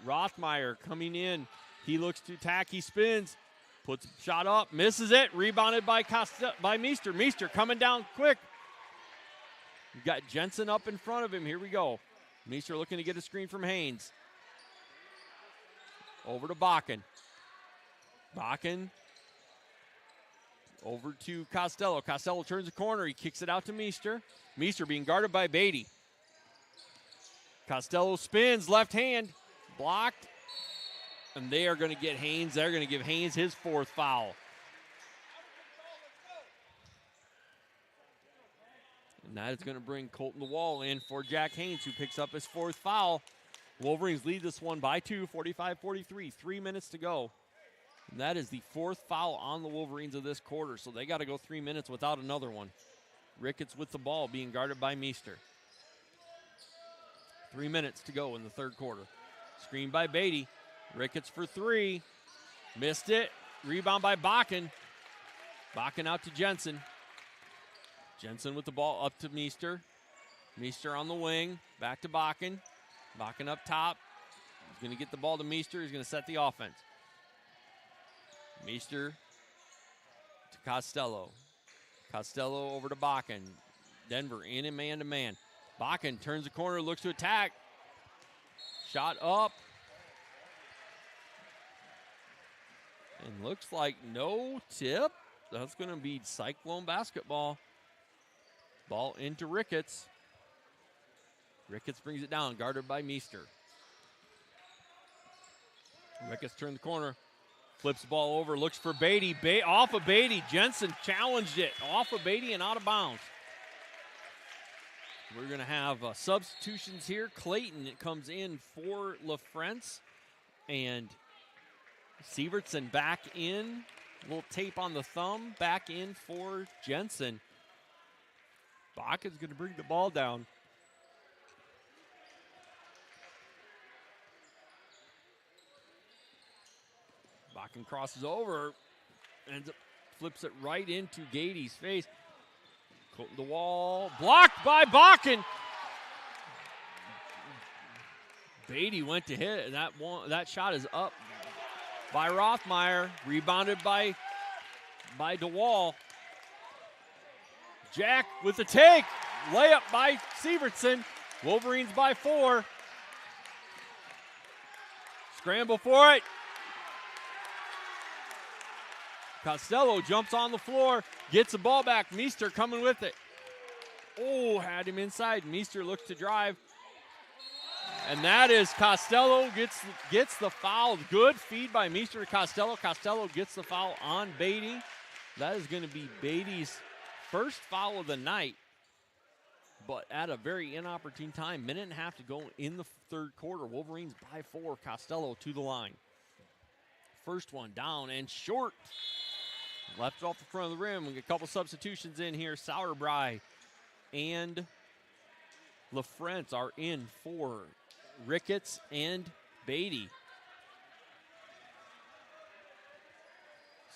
Rothmeyer coming in. He looks to attack. He spins. Puts a shot up. Misses it. Rebounded by Meester. Meester coming down quick. We've got Jensen up in front of him. Here we go. Meester looking to get a screen from Haynes. Over to Bakken. Bakken over to Costello. Costello turns the corner. He kicks it out to Meester. Meester being guarded by Beatty. Costello spins, left hand, blocked. And they are going to get Haynes. They're going to give Haynes his 4th foul. And that is going to bring Colton DeWall in for Jack Haynes, who picks up his 4th foul. Wolverines lead this one by 2, 45-43, 3 minutes to go. And that is the 4th foul on the Wolverines of this quarter, so they got to go 3 minutes without another one. Ricketts with the ball, being guarded by Meester. 3 minutes to go in the third quarter. Screen by Beatty. Ricketts for 3. Missed it. Rebound by Bakken. Bakken out to Jensen. Jensen with the ball up to Meester. Meester on the wing. Back to Bakken. Bakken up top. He's going to get the ball to Meester. He's going to set the offense. Meester to Costello. Costello over to Bakken. Denver in and man-to-man. Bakken turns the corner, looks to attack. Shot up. And looks like no tip. That's going to be Cyclone basketball. Ball into Ricketts. Ricketts brings it down, guarded by Meester. Ricketts turned the corner. Flips the ball over, looks for Beatty. Off of Beatty. Jensen challenged it. Off of Beatty and out of bounds. We're going to have substitutions here. Clayton comes in for LaFrance, and Sievertson back in. A little tape on the thumb. Back in for Jensen. Baken's going to bring the ball down. Bakken crosses over, ends up, flips it right into Gady's face. The wall, blocked by Bakken. Beatty went to hit it, and that shot is up by Rothmeyer, rebounded by DeWall. Jack with the take, layup by Sievertson. Wolverines by 4. Scramble for it. Costello jumps on the floor, gets the ball back. Meester coming with it. Oh, had him inside. Meester looks to drive. And that is Costello gets the foul. Good feed by Meester to Costello. Costello gets the foul on Beatty. That is going to be Beatty's first foul of the night, but at a very inopportune time. Minute and a half to go in the third quarter. Wolverines by 4. Costello to the line. First one down and short. Left it off the front of the rim. We get a couple substitutions in here. Sauerbrei and LaFrance are in for Ricketts and Beatty.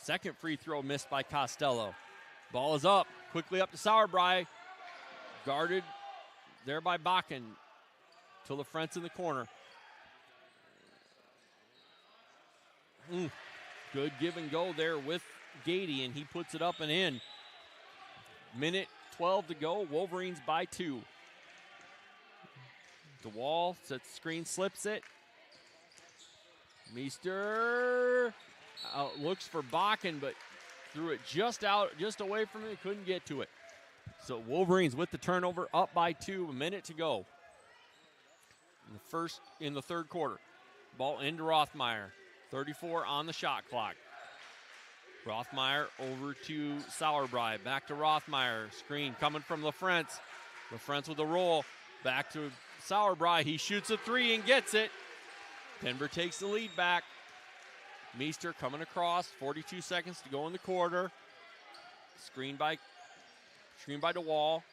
Second free throw missed by Costello. Ball is up. Quickly up to Sauerbrei. Guarded there by Bakken. To LaFrance in the corner. Good give and go there with Gady, and he puts it up and in. Minute 12 to go. Wolverines by 2. DeWall sets the screen, slips it. Meester looks for Bakken, but threw it just away from him. Couldn't get to it. So Wolverines with the turnover, up by 2. A minute to go in the third quarter. Ball into Rothmeyer. 34 on the shot clock. Rothmeyer over to Sauerbrei. Back to Rothmeyer. Screen coming from LaFrance. LaFrance with a roll. Back to Sauerbrei. He shoots a 3 and gets it. Denver takes the lead back. Meester coming across. 42 seconds to go in the quarter. Screen by DeWall.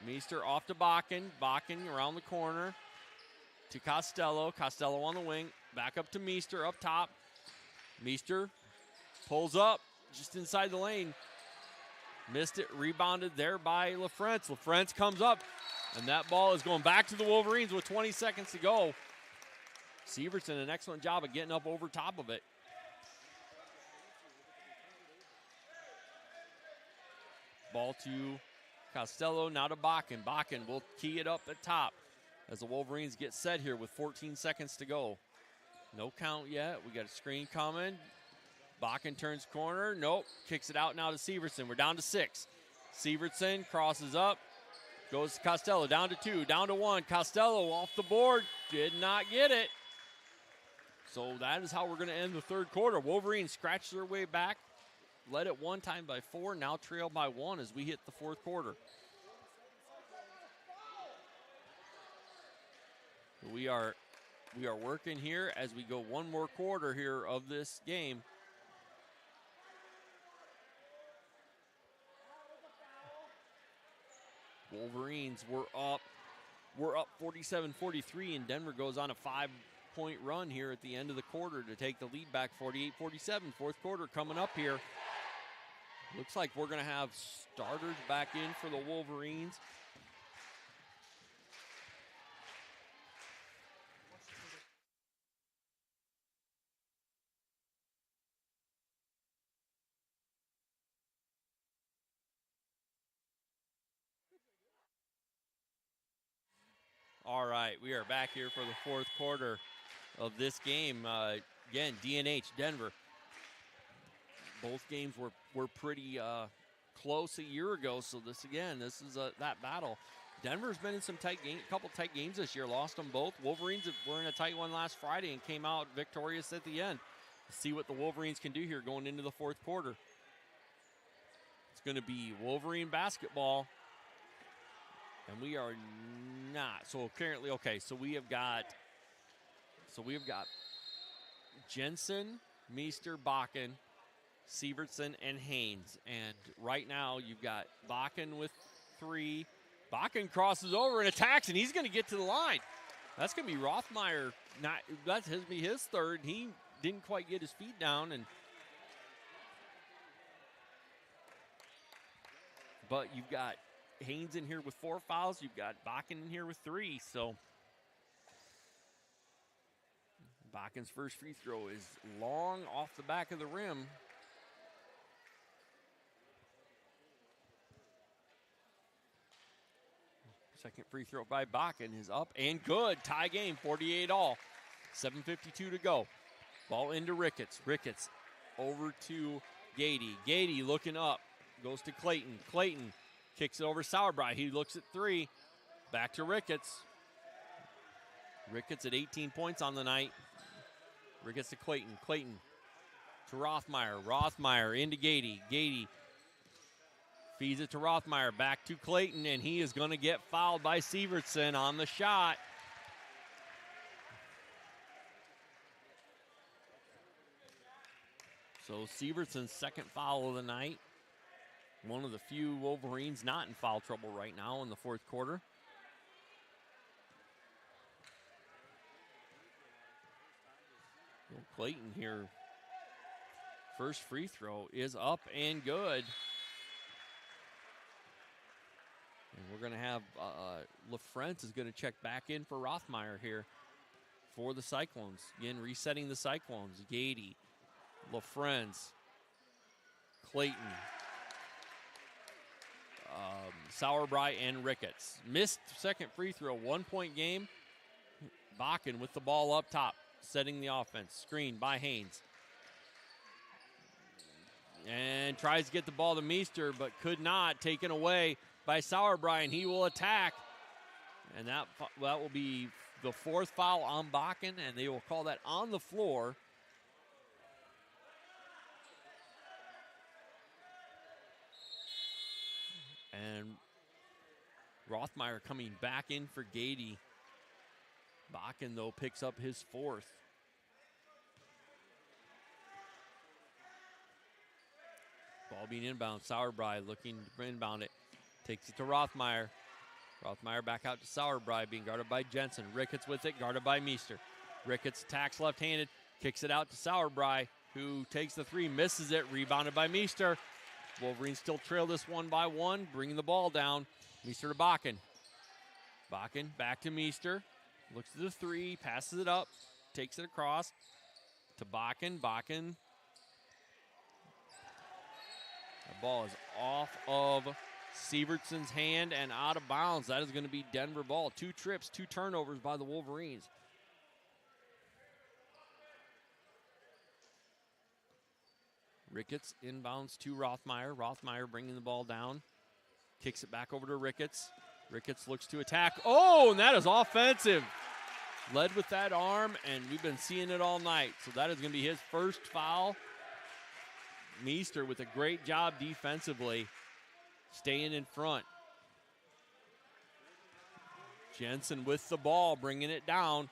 Meester off to Bakken. Bakken around the corner to Costello. Costello on the wing. Back up to Meester up top. Meester pulls up just inside the lane. Missed it. Rebounded there by LaFrance. LaFrance comes up, and that ball is going back to the Wolverines with 20 seconds to go. Sievertson, an excellent job of getting up over top of it. Ball to Costello, now to Bakken. Bakken will key it up at top as the Wolverines get set here with 14 seconds to go. No count yet. We got a screen coming. Bakken turns corner. Nope. Kicks it out now to Sievertson. We're down to 6. Sievertson crosses up. Goes to Costello. Down to 2. Down to 1. Costello off the board. Did not get it. So that is how we're going to end the third quarter. Wolverines scratch their way back. Led at one time by 4. Now trail by 1 as we hit the fourth quarter. We are working here as we go one more quarter here of this game. Wolverines were up 47-43, and Denver goes on a 5-point run here at the end of the quarter to take the lead back 48-47. Fourth quarter coming up here. Looks like we're going to have starters back in for the Wolverines. All right, we are back here for the fourth quarter of this game. Again, D&H, Denver. Both games were pretty close a year ago, so this is that battle. Denver's been in some couple tight games this year, lost them both. Wolverines were in a tight one last Friday and came out victorious at the end. Let's see what the Wolverines can do here going into the fourth quarter. It's going to be Wolverine basketball. And we are not. So currently, okay, so we have got Jensen, Meester, Bakken, Sievertson, and Haynes. And right now you've got Bakken with 3. Bakken crosses over and attacks, and he's going to get to the line. That's going to be Rothmeyer. That's going to be his 3rd. He didn't quite get his feet down, but you've got Haynes in here with 4 fouls. You've got Bakken in here with 3. So Bakken's first free throw is long off the back of the rim. Second free throw by Bakken is up and good. Tie game, 48-all. 7:52 to go. Ball into Ricketts. Ricketts over to Gady. Gady looking up. Goes to Clayton. Clayton kicks it over Sauerbrei. He looks at 3. Back to Ricketts. Ricketts at 18 points on the night. Ricketts to Clayton. Clayton to Rothmeyer. Rothmeyer into Gady. Gady feeds it to Rothmeyer. Back to Clayton, and he is going to get fouled by Sievertson on the shot. So Sievertson's second foul of the night. One of the few Wolverines not in foul trouble right now in the fourth quarter. Well, Clayton here, first free throw is up and good. And we're going to have LaFrentz is going to check back in for Rothmeyer here for the Cyclones. Again, resetting the Cyclones. Gady, LaFrentz, Clayton, Sauerbrei, and Ricketts. Missed second free throw, 1-point game. Bakken with the ball up top, setting the offense. Screen by Haynes. And tries to get the ball to Meester, but could not. Taken away by Sauerbrei, and he will attack. And that will be the 4th foul on Bakken, and they will call that on the floor. And Rothmeyer coming back in for Gady. Bakken, though, picks up his 4th. Ball being inbound. Sauerbrei looking to inbound it. Takes it to Rothmeyer. Rothmeyer back out to Sauerbrei, being guarded by Jensen. Ricketts with it, guarded by Meester. Ricketts attacks left-handed, kicks it out to Sauerbrei, who takes the 3, misses it, rebounded by Meester. Wolverines still trail this 1 by 1, bringing the ball down. Meester to Bakken. Bakken back to Meester. Looks to the 3, passes it up, takes it across to Bakken. Bakken. The ball is off of Sievertson's hand and out of bounds. That is going to be Denver ball. 2 trips, 2 turnovers by the Wolverines. Ricketts inbounds to Rothmeyer. Rothmeyer bringing the ball down. Kicks it back over to Ricketts. Ricketts looks to attack. Oh, and that is offensive. Led with that arm, and we've been seeing it all night. So that is going to be his first foul. Meester with a great job defensively, staying in front. Jensen with the ball, bringing it down.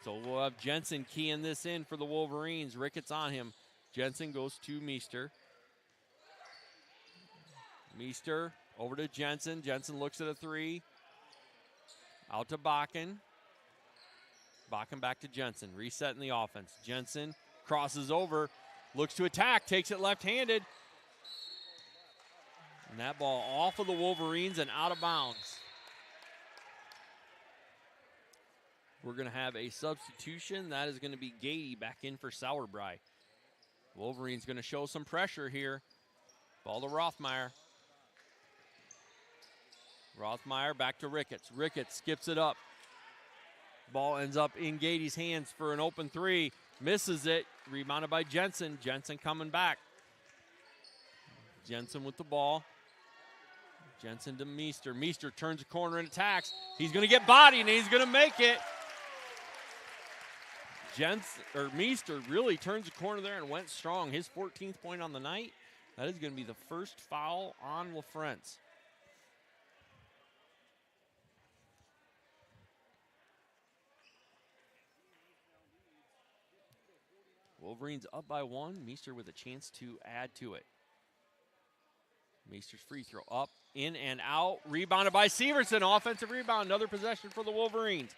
So we'll have Jensen keying this in for the Wolverines. Ricketts on him. Jensen goes to Meester. Meester over to Jensen. Jensen looks at a 3. Out to Bakken. Bakken back to Jensen. Resetting the offense. Jensen crosses over. Looks to attack. Takes it left-handed. And that ball off of the Wolverines and out of bounds. We're going to have a substitution. That is going to be Gady back in for Sauerbrei. Wolverines going to show some pressure here. Ball to Rothmeyer. Rothmeyer back to Ricketts. Ricketts skips it up. Ball ends up in Gady's hands for an open 3. Misses it. Rebounded by Jensen. Jensen coming back. Jensen with the ball. Jensen to Meester. Meester turns the corner and attacks. He's going to get bodied, and he's going to make it. Meester really turns the corner there and went strong. His 14th point on the night. That is going to be the first foul on LaFrentz. Wolverines up by 1. Meester with a chance to add to it. Meester's free throw up, in and out. Rebounded by Severson. Offensive rebound. Another possession for the Wolverines.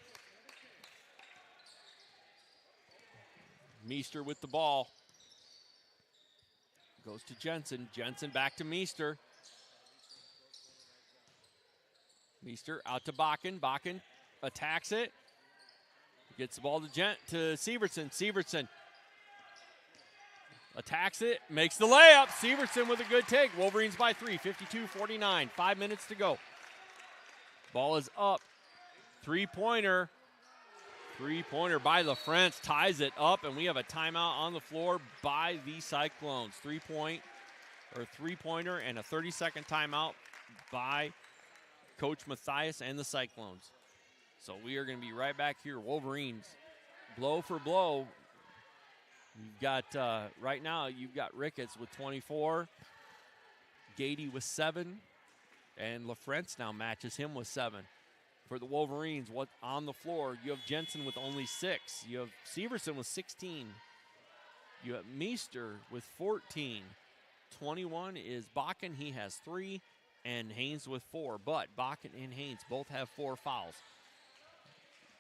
Meester with the ball. Goes to Jensen. Jensen back to Meester. Meester out to Bakken. Bakken attacks it. Gets the ball to Severson. Severson attacks it. Makes the layup. Severson with a good take. Wolverines by 3. 52-49. 5 minutes to go. Ball is up. Three-pointer. Three-pointer by LaFrance. Ties it up, and we have a timeout on the floor by the Cyclones. Three-pointer and a 30-second timeout by Coach Mathias and the Cyclones. So we are going to be right back here. Wolverines, blow for blow. You've got, right now, you've got Ricketts with 24, Gady with 7, and LaFrance now matches him with 7. For the Wolverines, what on the floor, you have Jensen with only 6. You have Severson with 16. You have Meester with 14. 21 is Bakken. He has 3, and Haynes with 4. But Bakken and Haynes both have 4 fouls.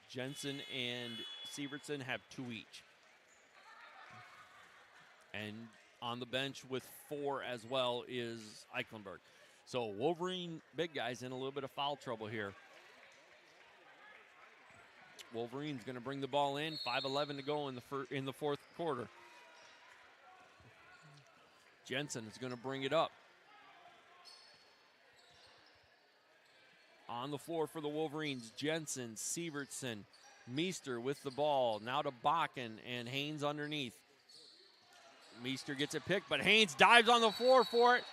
Jensen and Severson have 2 each. And on the bench with 4 as well is Eichenberg. So Wolverine big guys in a little bit of foul trouble here. Wolverine's going to bring the ball in. 5:11 to go in the fourth quarter. Jensen is going to bring it up. On the floor for the Wolverines, Jensen, Severson, Meester with the ball. Now to Bakken and Haynes underneath. Meester gets it picked, but Haynes dives on the floor for it.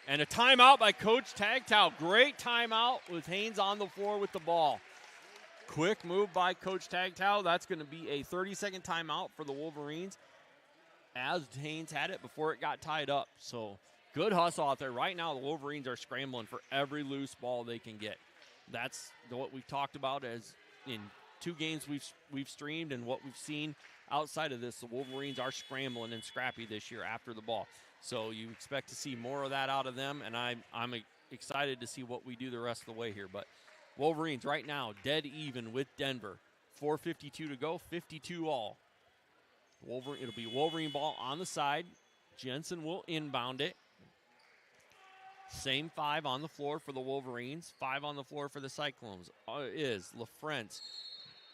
And a timeout by Coach Tagtow. Great timeout with Haynes on the floor with the ball. Quick move by Coach Tagtow. That's going to be a 30-second timeout for the Wolverines as Haynes had it before it got tied up. So good hustle out there. Right now, the Wolverines are scrambling for every loose ball they can get. That's what we've talked about as in 2 games we've streamed and what we've seen outside of this. The Wolverines are scrambling and scrappy this year after the ball. So you expect to see more of that out of them, and I'm excited to see what we do the rest of the way here. But Wolverines right now dead even with Denver. 4:52 to go, 52 all. It'll be Wolverine ball on the side. Jensen will inbound it. Same 5 on the floor for the Wolverines. 5 on the floor for the Cyclones is LaFrance,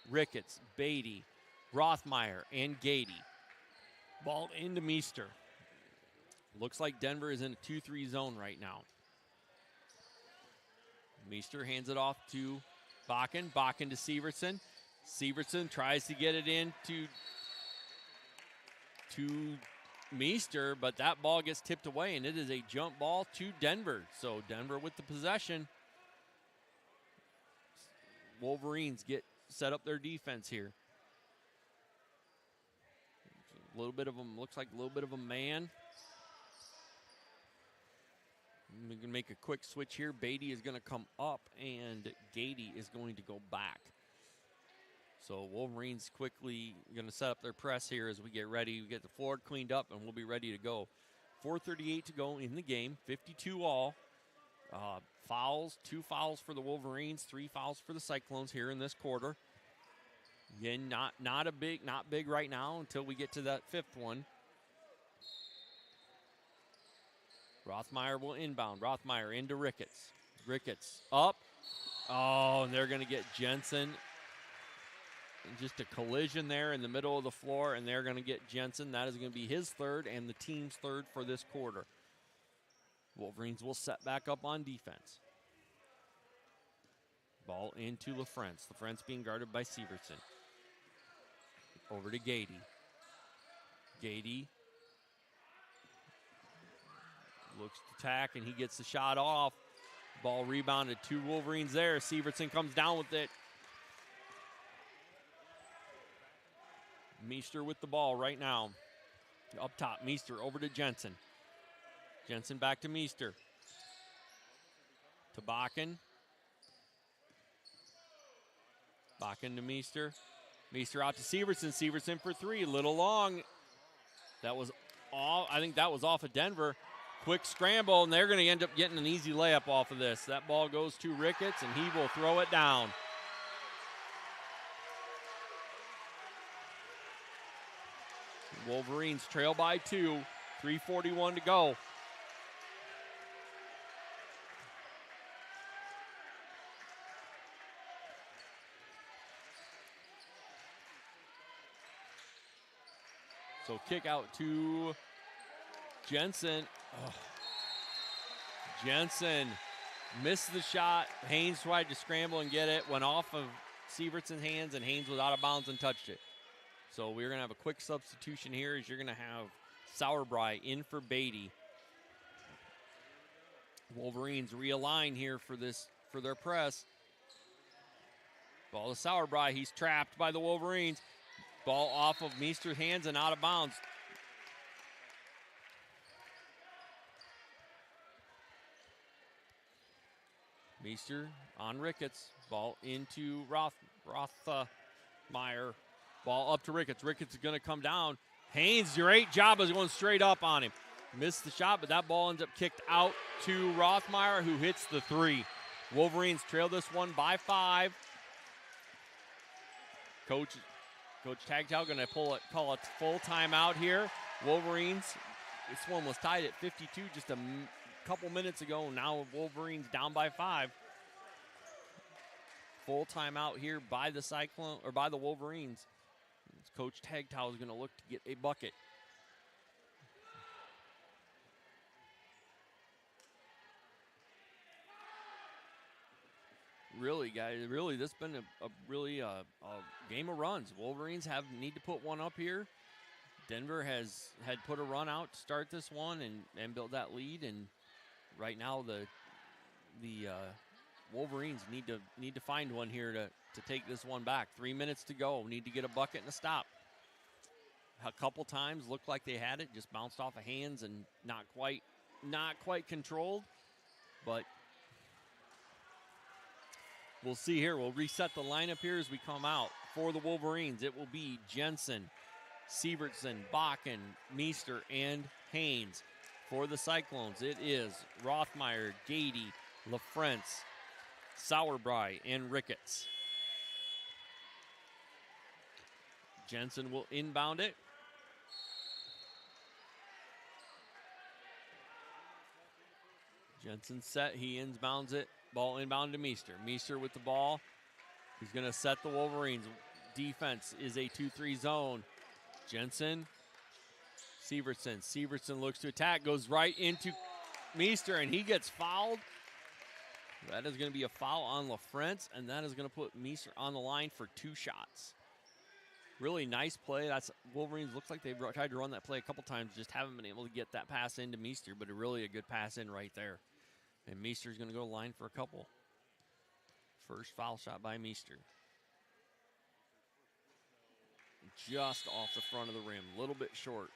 Ricketts, Beatty, Rothmeyer, and Gady. Ball into Meester. Looks like Denver is in a 2-3 zone right now. Meester hands it off to Bakken. Bakken to Severson. Severson tries to get it in to Meester, but that ball gets tipped away, and it is a jump ball to Denver. So Denver with the possession. Wolverines get set up their defense here. A little bit of them, looks like a little bit of a man. We can make a quick switch here. Beatty is going to come up, and Gady is going to go back. So Wolverines quickly going to set up their press here as we get ready. We get the floor cleaned up, and we'll be ready to go. 4:38 to go in the game. 52 all. Fouls, 2 fouls for the Wolverines, 3 fouls for the Cyclones here in this quarter. Again, not big right now until we get to that 5th one. Rothmeyer will inbound. Rothmeyer into Ricketts. Ricketts up. Oh, and they're going to get Jensen. Just a collision there in the middle of the floor, and they're going to get Jensen. That is going to be his 3rd and the team's 3rd for this quarter. Wolverines will set back up on defense. Ball into LaFrance. LaFrance being guarded by Severson. Over to Gady. Gady looks to attack, and he gets the shot off. Ball rebounded. 2 Wolverines there. Severson comes down with it. Meester with the ball right now. Up top, Meester over to Jensen. Jensen back to Meester. To Bakken. Bakken to Meester. Meester out to Severson. Severson for three. Little long. That was all. I think that was off of Denver. Quick scramble, and they're going to end up getting an easy layup off of this. That ball goes to Ricketts, and he will throw it down. Wolverines trail by 2. 3:41 to go. So kick out to Jensen. Oh. Jensen missed the shot. Haynes tried to scramble and get it. Went off of Severson's hands, and Haynes was out of bounds and touched it. So we're going to have a quick substitution here as you're going to have Sauerbrei in for Beatty. Wolverines realign here for their press. Ball to Sauerbrei. He's trapped by the Wolverines. Ball off of Meester's hands and out of bounds. Meester on Ricketts. Ball into Rothmeyer. Ball up to Ricketts. Ricketts is going to come down. Haynes, great job, is going straight up on him. Missed the shot, but that ball ends up kicked out to Rothmeyer, who hits the three. Wolverines trail this one by 5. Coach Tagtow going to call a full timeout here. Wolverines, this one was tied at 52 just a couple minutes ago. Now Wolverines down by 5. Full timeout here by the Cyclone, or by the Wolverines. Coach Tagtow is going to look to get a bucket. Really, guys, this has been a game of runs. Wolverines need to put one up here. Denver had put a run out to start this one and build that lead, and right now the Wolverines need to find one here to take this one back. 3 minutes to go. Need to get a bucket and a stop. A couple times looked like they had it, just bounced off of hands and not quite controlled, but we'll see here. We'll reset the lineup here as we come out. For the Wolverines, it will be Jensen, Severson, Bakken, Meester, and Haynes. For the Cyclones, it is Rothmeyer, Gady, LaFrentz, Sauerbrei, and Ricketts. Jensen will inbound it. Jensen set, he inbounds it. Ball inbound to Meester. Meester with the ball. He's going to set the Wolverines. Defense is a 2-3 zone. Jensen, Severson. Severson looks to attack, goes right into Meester, and he gets fouled. That is going to be a foul on LaFrentz, and that is going to put Meester on the line for 2 shots. Really nice play. That's Wolverines. Looks like they've tried to run that play a couple times, just haven't been able to get that pass into Meester, but really a good pass in right there. And Meester's going to go line for a couple. First foul shot by Meester. Just off the front of the rim, a little bit short.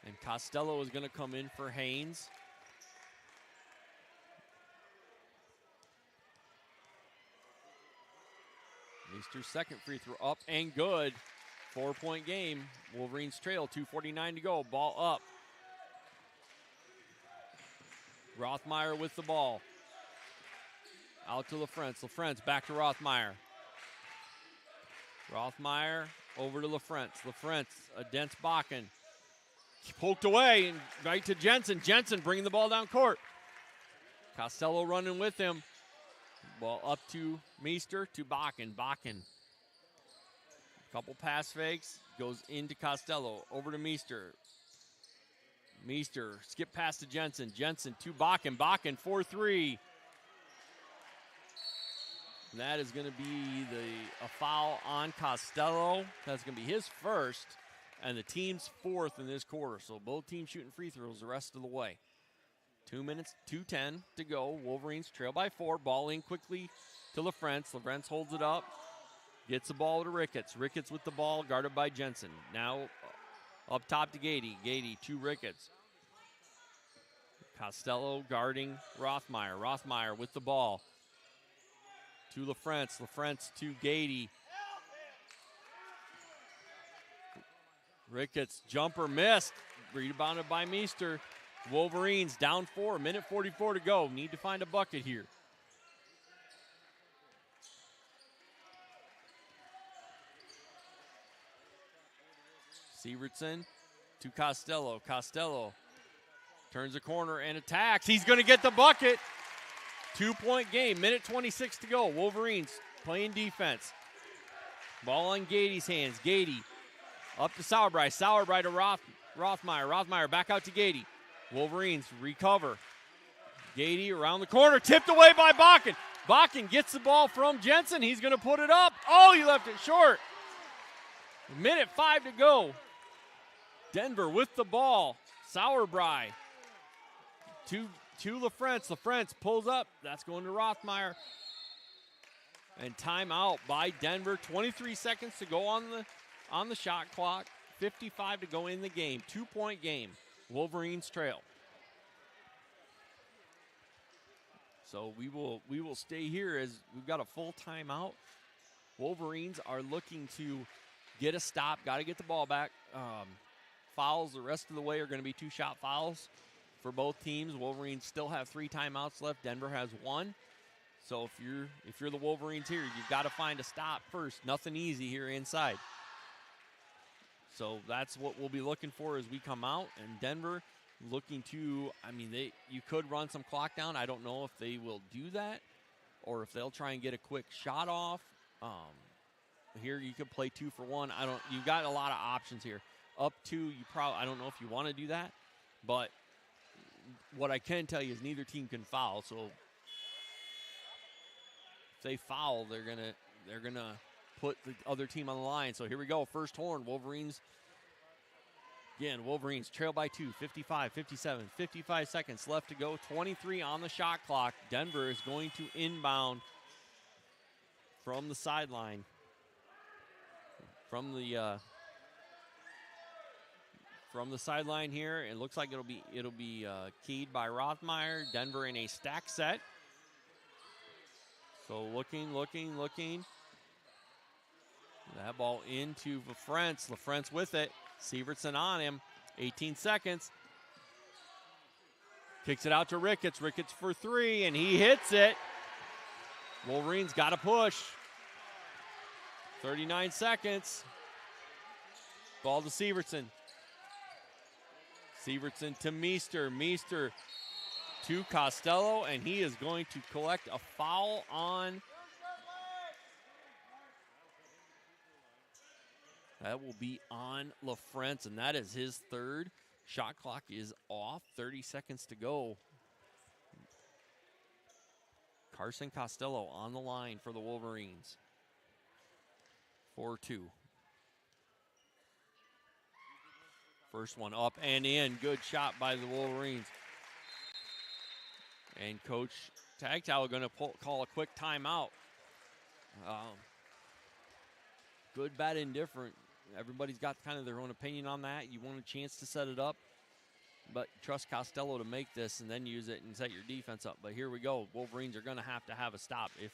And Costello is going to come in for Haynes. Meester's second free throw up and good. 4-point game. Wolverines trail, 2:49 to go. Ball up. Rothmeyer with the ball. Out to LaFrentz. LaFrentz back to Rothmeyer. Rothmeyer over to LaFrentz. LaFrentz against Bakken. Poked away and right to Jensen. Jensen bringing the ball down court. Costello running with him. Ball up to Meester to Bakken. Bakken. Couple pass fakes. Goes into Costello. Over to Meester. Meester, skip pass to Jensen. Jensen to Bakken. Bakken 4-3. That is going to be a foul on Costello. That's going to be his first and the team's 4th in this quarter. So both teams shooting free throws the rest of the way. 2 minutes, 2:10 to go. Wolverines trail by 4. Ball in quickly to LaFrentz. LaFrentz holds it up. Gets the ball to Ricketts. Ricketts with the ball, guarded by Jensen. Now up top to Gady. Gady to Ricketts. Costello guarding Rothmeyer. Rothmeyer with the ball. To LaFrentz. LaFrentz to Gady. Ricketts jumper missed. Rebounded by Meester. Wolverines down 4, minute 44 to go. Need to find a bucket here. Sievertson to Costello. Costello turns the corner and attacks. He's going to get the bucket. 2-point game, minute 26 to go. Wolverines playing defense. Ball in Gady's hands. Gady up to Sauerbrei. Sauerbrei to Rothmeyer. Rothmeyer back out to Gady. Wolverines recover. Gady around the corner, tipped away by Bakken. Bakken gets the ball from Jensen. He's going to put it up. Oh, he left it short. Minute 5 to go. Denver with the ball. Sauerbrei to LaFrentz. LaFrentz pulls up. That's going to Rothmeyer. And timeout by Denver. 23 seconds to go on the shot clock. 55 to go in the game. 2-point game. Wolverines trail. So we will stay here as we've got a full timeout. Wolverines are looking to get a stop. Got to get the ball back. Fouls the rest of the way are going to be 2-shot fouls for both teams. Wolverines still have 3 timeouts left. Denver has 1. So if you're the Wolverines here, you've got to find a stop first. Nothing easy here inside. So that's what we'll be looking for as we come out. And Denver looking to, you could run some clock down. I don't know if they will do that or if they'll try and get a quick shot off. Here you could play 2 for 1. You've got a lot of options here. Up 2, I don't know if you want to do that, but what I can tell you is neither team can foul. So if they foul, they're gonna put the other team on the line. So here we go. First horn. Wolverines trail by 2. 55, 57, 55 seconds left to go. 23 on the shot clock. Denver is going to inbound from the sideline. From the sideline here, it looks like it'll be keyed by Rothmeyer. Denver in a stack set. So looking. That ball into LaFrentz. LaFrentz with it. Sievertson on him. 18 seconds. Kicks it out to Ricketts. Ricketts for 3, and he hits it. Wolverines got to push. 39 seconds. Ball to Sievertson. Sievertson to Meester. Meester to Costello, and he is going to collect a foul on. That will be on LaFrentz, and that is his 3rd. Shot clock is off. 30 seconds to go. Carson Costello on the line for the Wolverines. 4-2. First one up and in. Good shot by the Wolverines. And Coach Tagtow going to call a quick timeout. Good, bad, indifferent. Everybody's got kind of their own opinion on that. You want a chance to set it up, but trust Costello to make this and then use it and set your defense up. But here we go. Wolverines are going to have a stop. If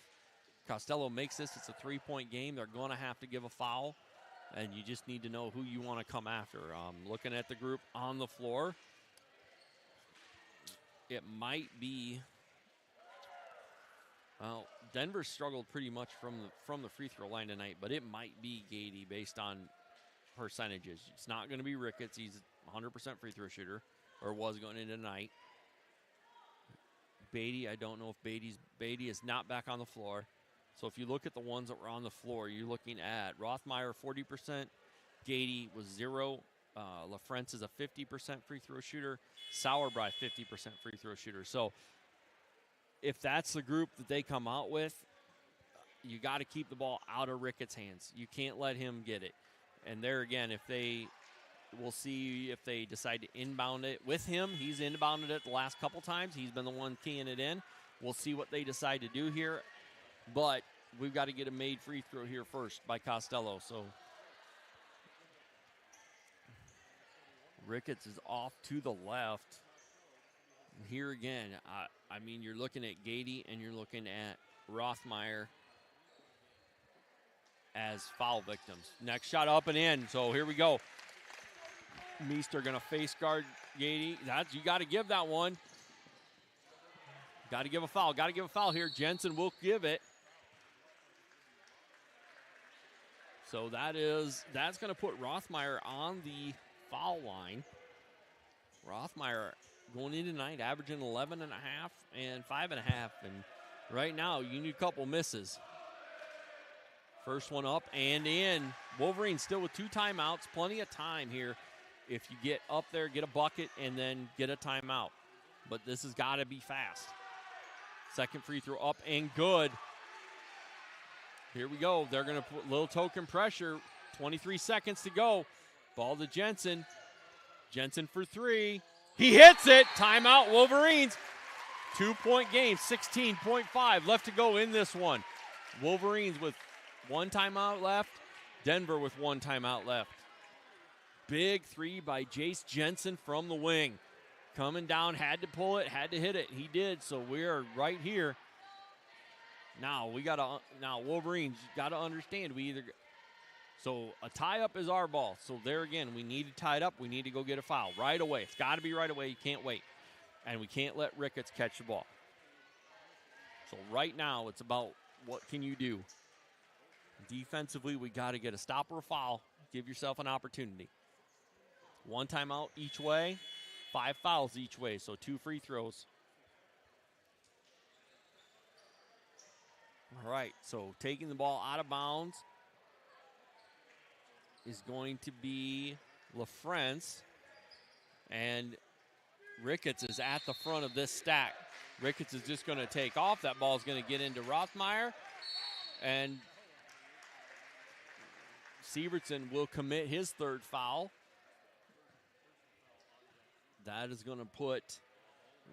Costello makes this, it's a 3-point game. They're going to have to give a foul, and you just need to know who you want to come after. Looking at the group on the floor, it might be, well, Denver struggled pretty much from the free throw line tonight, but it might be Gady based on percentages. It's not going to be Ricketts. He's 100% free throw shooter, or was going into tonight. Beatty, I don't know if Beatty is not back on the floor. So if you look at the ones that were on the floor, you're looking at Rothmeyer 40%, Gady was 0. LaFrentz is a 50% free throw shooter. Sauerbrei 50% free throw shooter. So if that's the group that they come out with, you got to keep the ball out of Ricketts' hands. You can't let him get it. And there again, we'll see if they decide to inbound it with him. He's inbounded it the last couple times. He's been the one keying it in. We'll see what they decide to do here. But we've got to get a made free throw here first by Costello. So Ricketts is off to the left. Here again, you're looking at Gady and you're looking at Rothmeyer as foul victims. Next shot up and in. So here we go. Meester going to face guard Gady. You got to give that one. Got to give a foul. Got to give a foul here. Jensen will give it. So that's going to put Rothmeyer on the foul line. Rothmeyer going in tonight, averaging 11.5 and 5.5. And right now, you need a couple misses. First one up and in. Wolverines still with 2 timeouts. Plenty of time here. If you get up there, get a bucket, and then get a timeout. But this has got to be fast. Second free throw up and good. Here we go. They're going to put a little token pressure. 23 seconds to go. Ball to Jensen. Jensen for 3. He hits it. Timeout, Wolverines. 2-point game, 16.5 left to go in this one. Wolverines with 1 timeout left. Denver with 1 timeout left. Big 3 by Jace Jensen from the wing. Coming down, had to pull it, had to hit it. He did, so we are right here. Now Wolverines got to understand so a tie-up is our ball. So there again, we need to tie it up. We need to go get a foul right away. It's got to be right away. You can't wait. And we can't let Ricketts catch the ball. So right now, it's about what can you do. Defensively, we got to get a stop or a foul. Give yourself an opportunity. 1 timeout each way, 5 fouls each way, so 2 free throws. All right, so taking the ball out of bounds is going to be LaFrance, and Ricketts is at the front of this stack. Ricketts is just going to take off. That ball is going to get into Rothmeyer, and Sievertson will commit his 3rd foul. That is going to put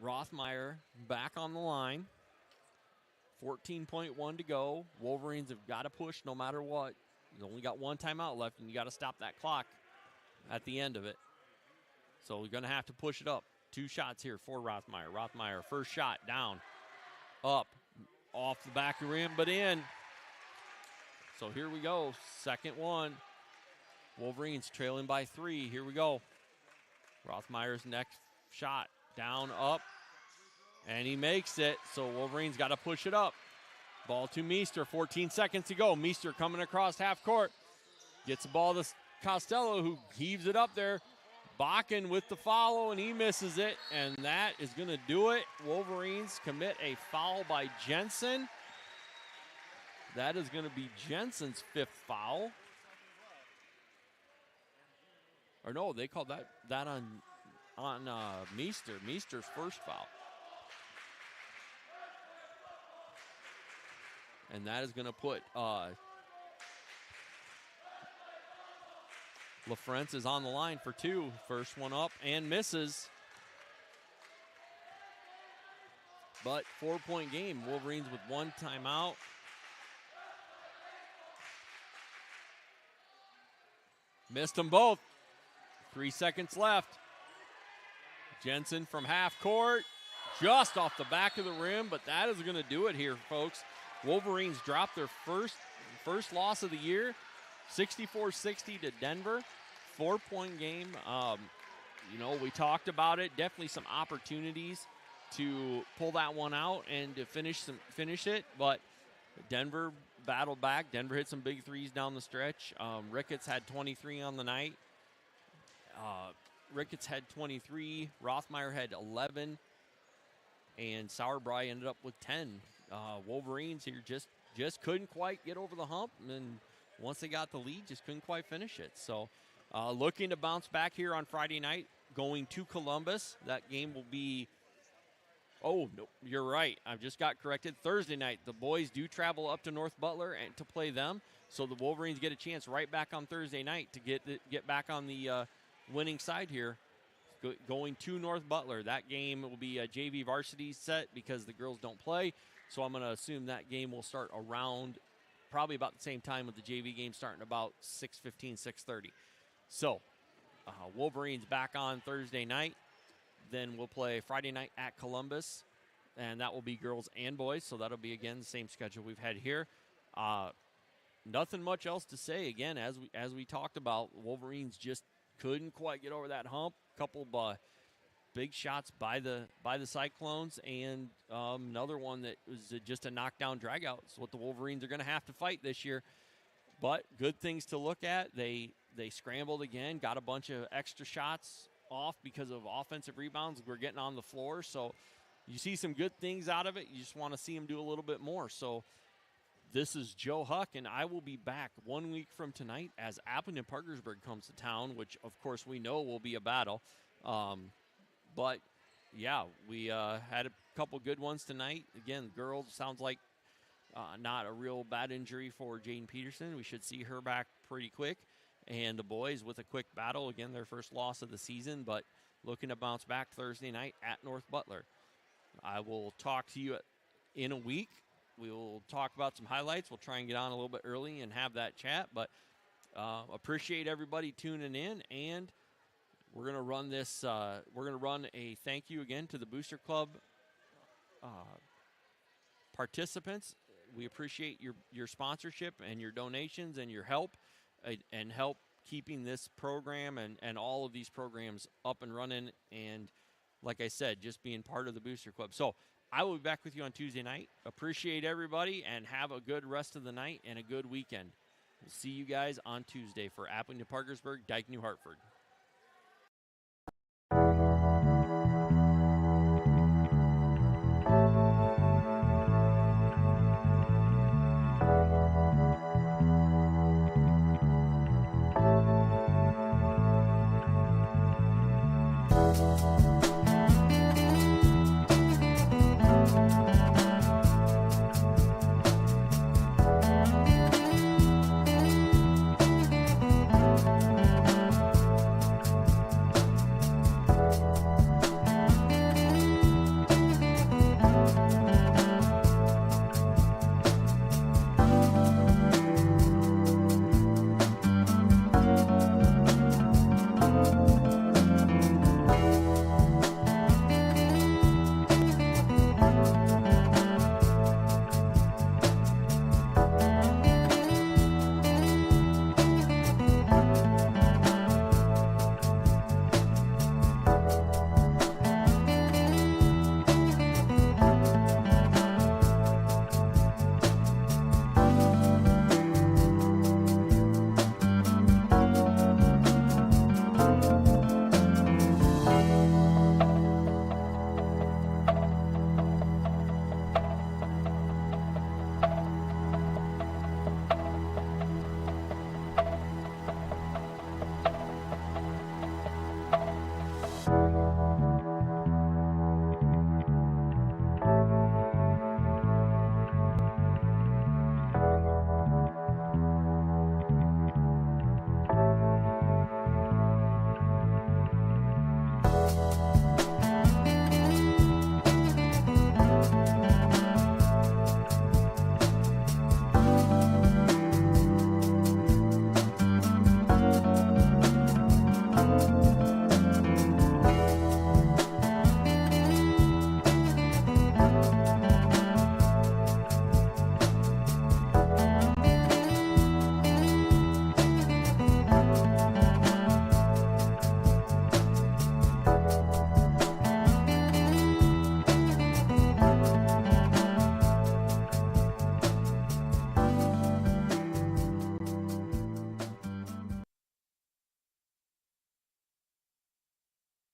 Rothmeyer back on the line. 14.1 to go. Wolverines have got to push no matter what. You only got 1 timeout left, and you got to stop that clock at the end of it. So we're going to have to push it up. 2 shots here for Rothmeyer. Rothmeyer, first shot, down, up, off the back of the rim, but in. So here we go, second one. Wolverines trailing by 3. Here we go. Rothmeyer's next shot, down, up, and he makes it. So Wolverines got to push it up. Ball to Meester, 14 seconds to go. Meester coming across half court. Gets the ball to Costello, who heaves it up there. Bakken with the follow, and he misses it, and that is going to do it. Wolverines commit a foul by Jensen. That is going to be Jensen's 5th foul. Or no, they called that on Meester. Meester's 1st foul. And that is going to put LaFrance is on the line for 2. First one up and misses. But 4-point game. Wolverines with 1 timeout. Missed them both. 3 seconds left. Jensen from half court. Just off the back of the rim, but that is going to do it here, folks. Wolverines dropped their first loss of the year. 64-60 to Denver. 4-point game. We talked about it. Definitely some opportunities to pull that one out and to finish it. But Denver battled back. Denver hit some big threes down the stretch. Ricketts had 23 on the night. Ricketts had 23. Rothmeyer had 11. And Sauerbrei ended up with 10. Wolverines here just couldn't quite get over the hump. And once they got the lead, just couldn't quite finish it. So looking to bounce back here on Friday night, going to Columbus. That game will be, oh, no, you're right. I just got corrected. Thursday night, the boys do travel up to North Butler and to play them. So the Wolverines get a chance right back on Thursday night to get back on the winning side here. Going to North Butler. That game will be a JV varsity set because the girls don't play. So I'm going to assume that game will start around probably about the same time with the JV game starting about 6:15, 6:30. So Wolverines back on Thursday night. Then we'll play Friday night at Columbus, and that will be girls and boys. So that'll be, again, the same schedule we've had here. Nothing much else to say. Again, as we talked about, Wolverines just couldn't quite get over that hump. Couple big shots by the Cyclones, and another one that was just a knockdown dragout. It's what the Wolverines are going to have to fight this year. But good things to look at. They scrambled again, got a bunch of extra shots off because of offensive rebounds. We're getting on the floor, so you see some good things out of it. You just want to see them do a little bit more. So this is Joe Huck, and I will be back 1 week from tonight as Appleton-Parkersburg comes to town, which, of course, we know will be a battle. But, yeah, we had a couple good ones tonight. Again, girls, sounds like not a real bad injury for Jaden Peterson. We should see her back pretty quick. And the boys with a quick battle. Again, their first loss of the season, but looking to bounce back Thursday night at North Butler. I will talk to you in a week. We will talk about some highlights. We'll try and get on a little bit early and have that chat. But appreciate everybody tuning in. And we're going to run this. We're going to run a thank you again to the Booster Club participants. We appreciate your sponsorship and your donations and your help and help keeping this program and all of these programs up and running. And like I said, just being part of the Booster Club. So I will be back with you on Tuesday night. Appreciate everybody and have a good rest of the night and a good weekend. We'll see you guys on Tuesday for Appleton-Parkersburg, Dike-New Hartford.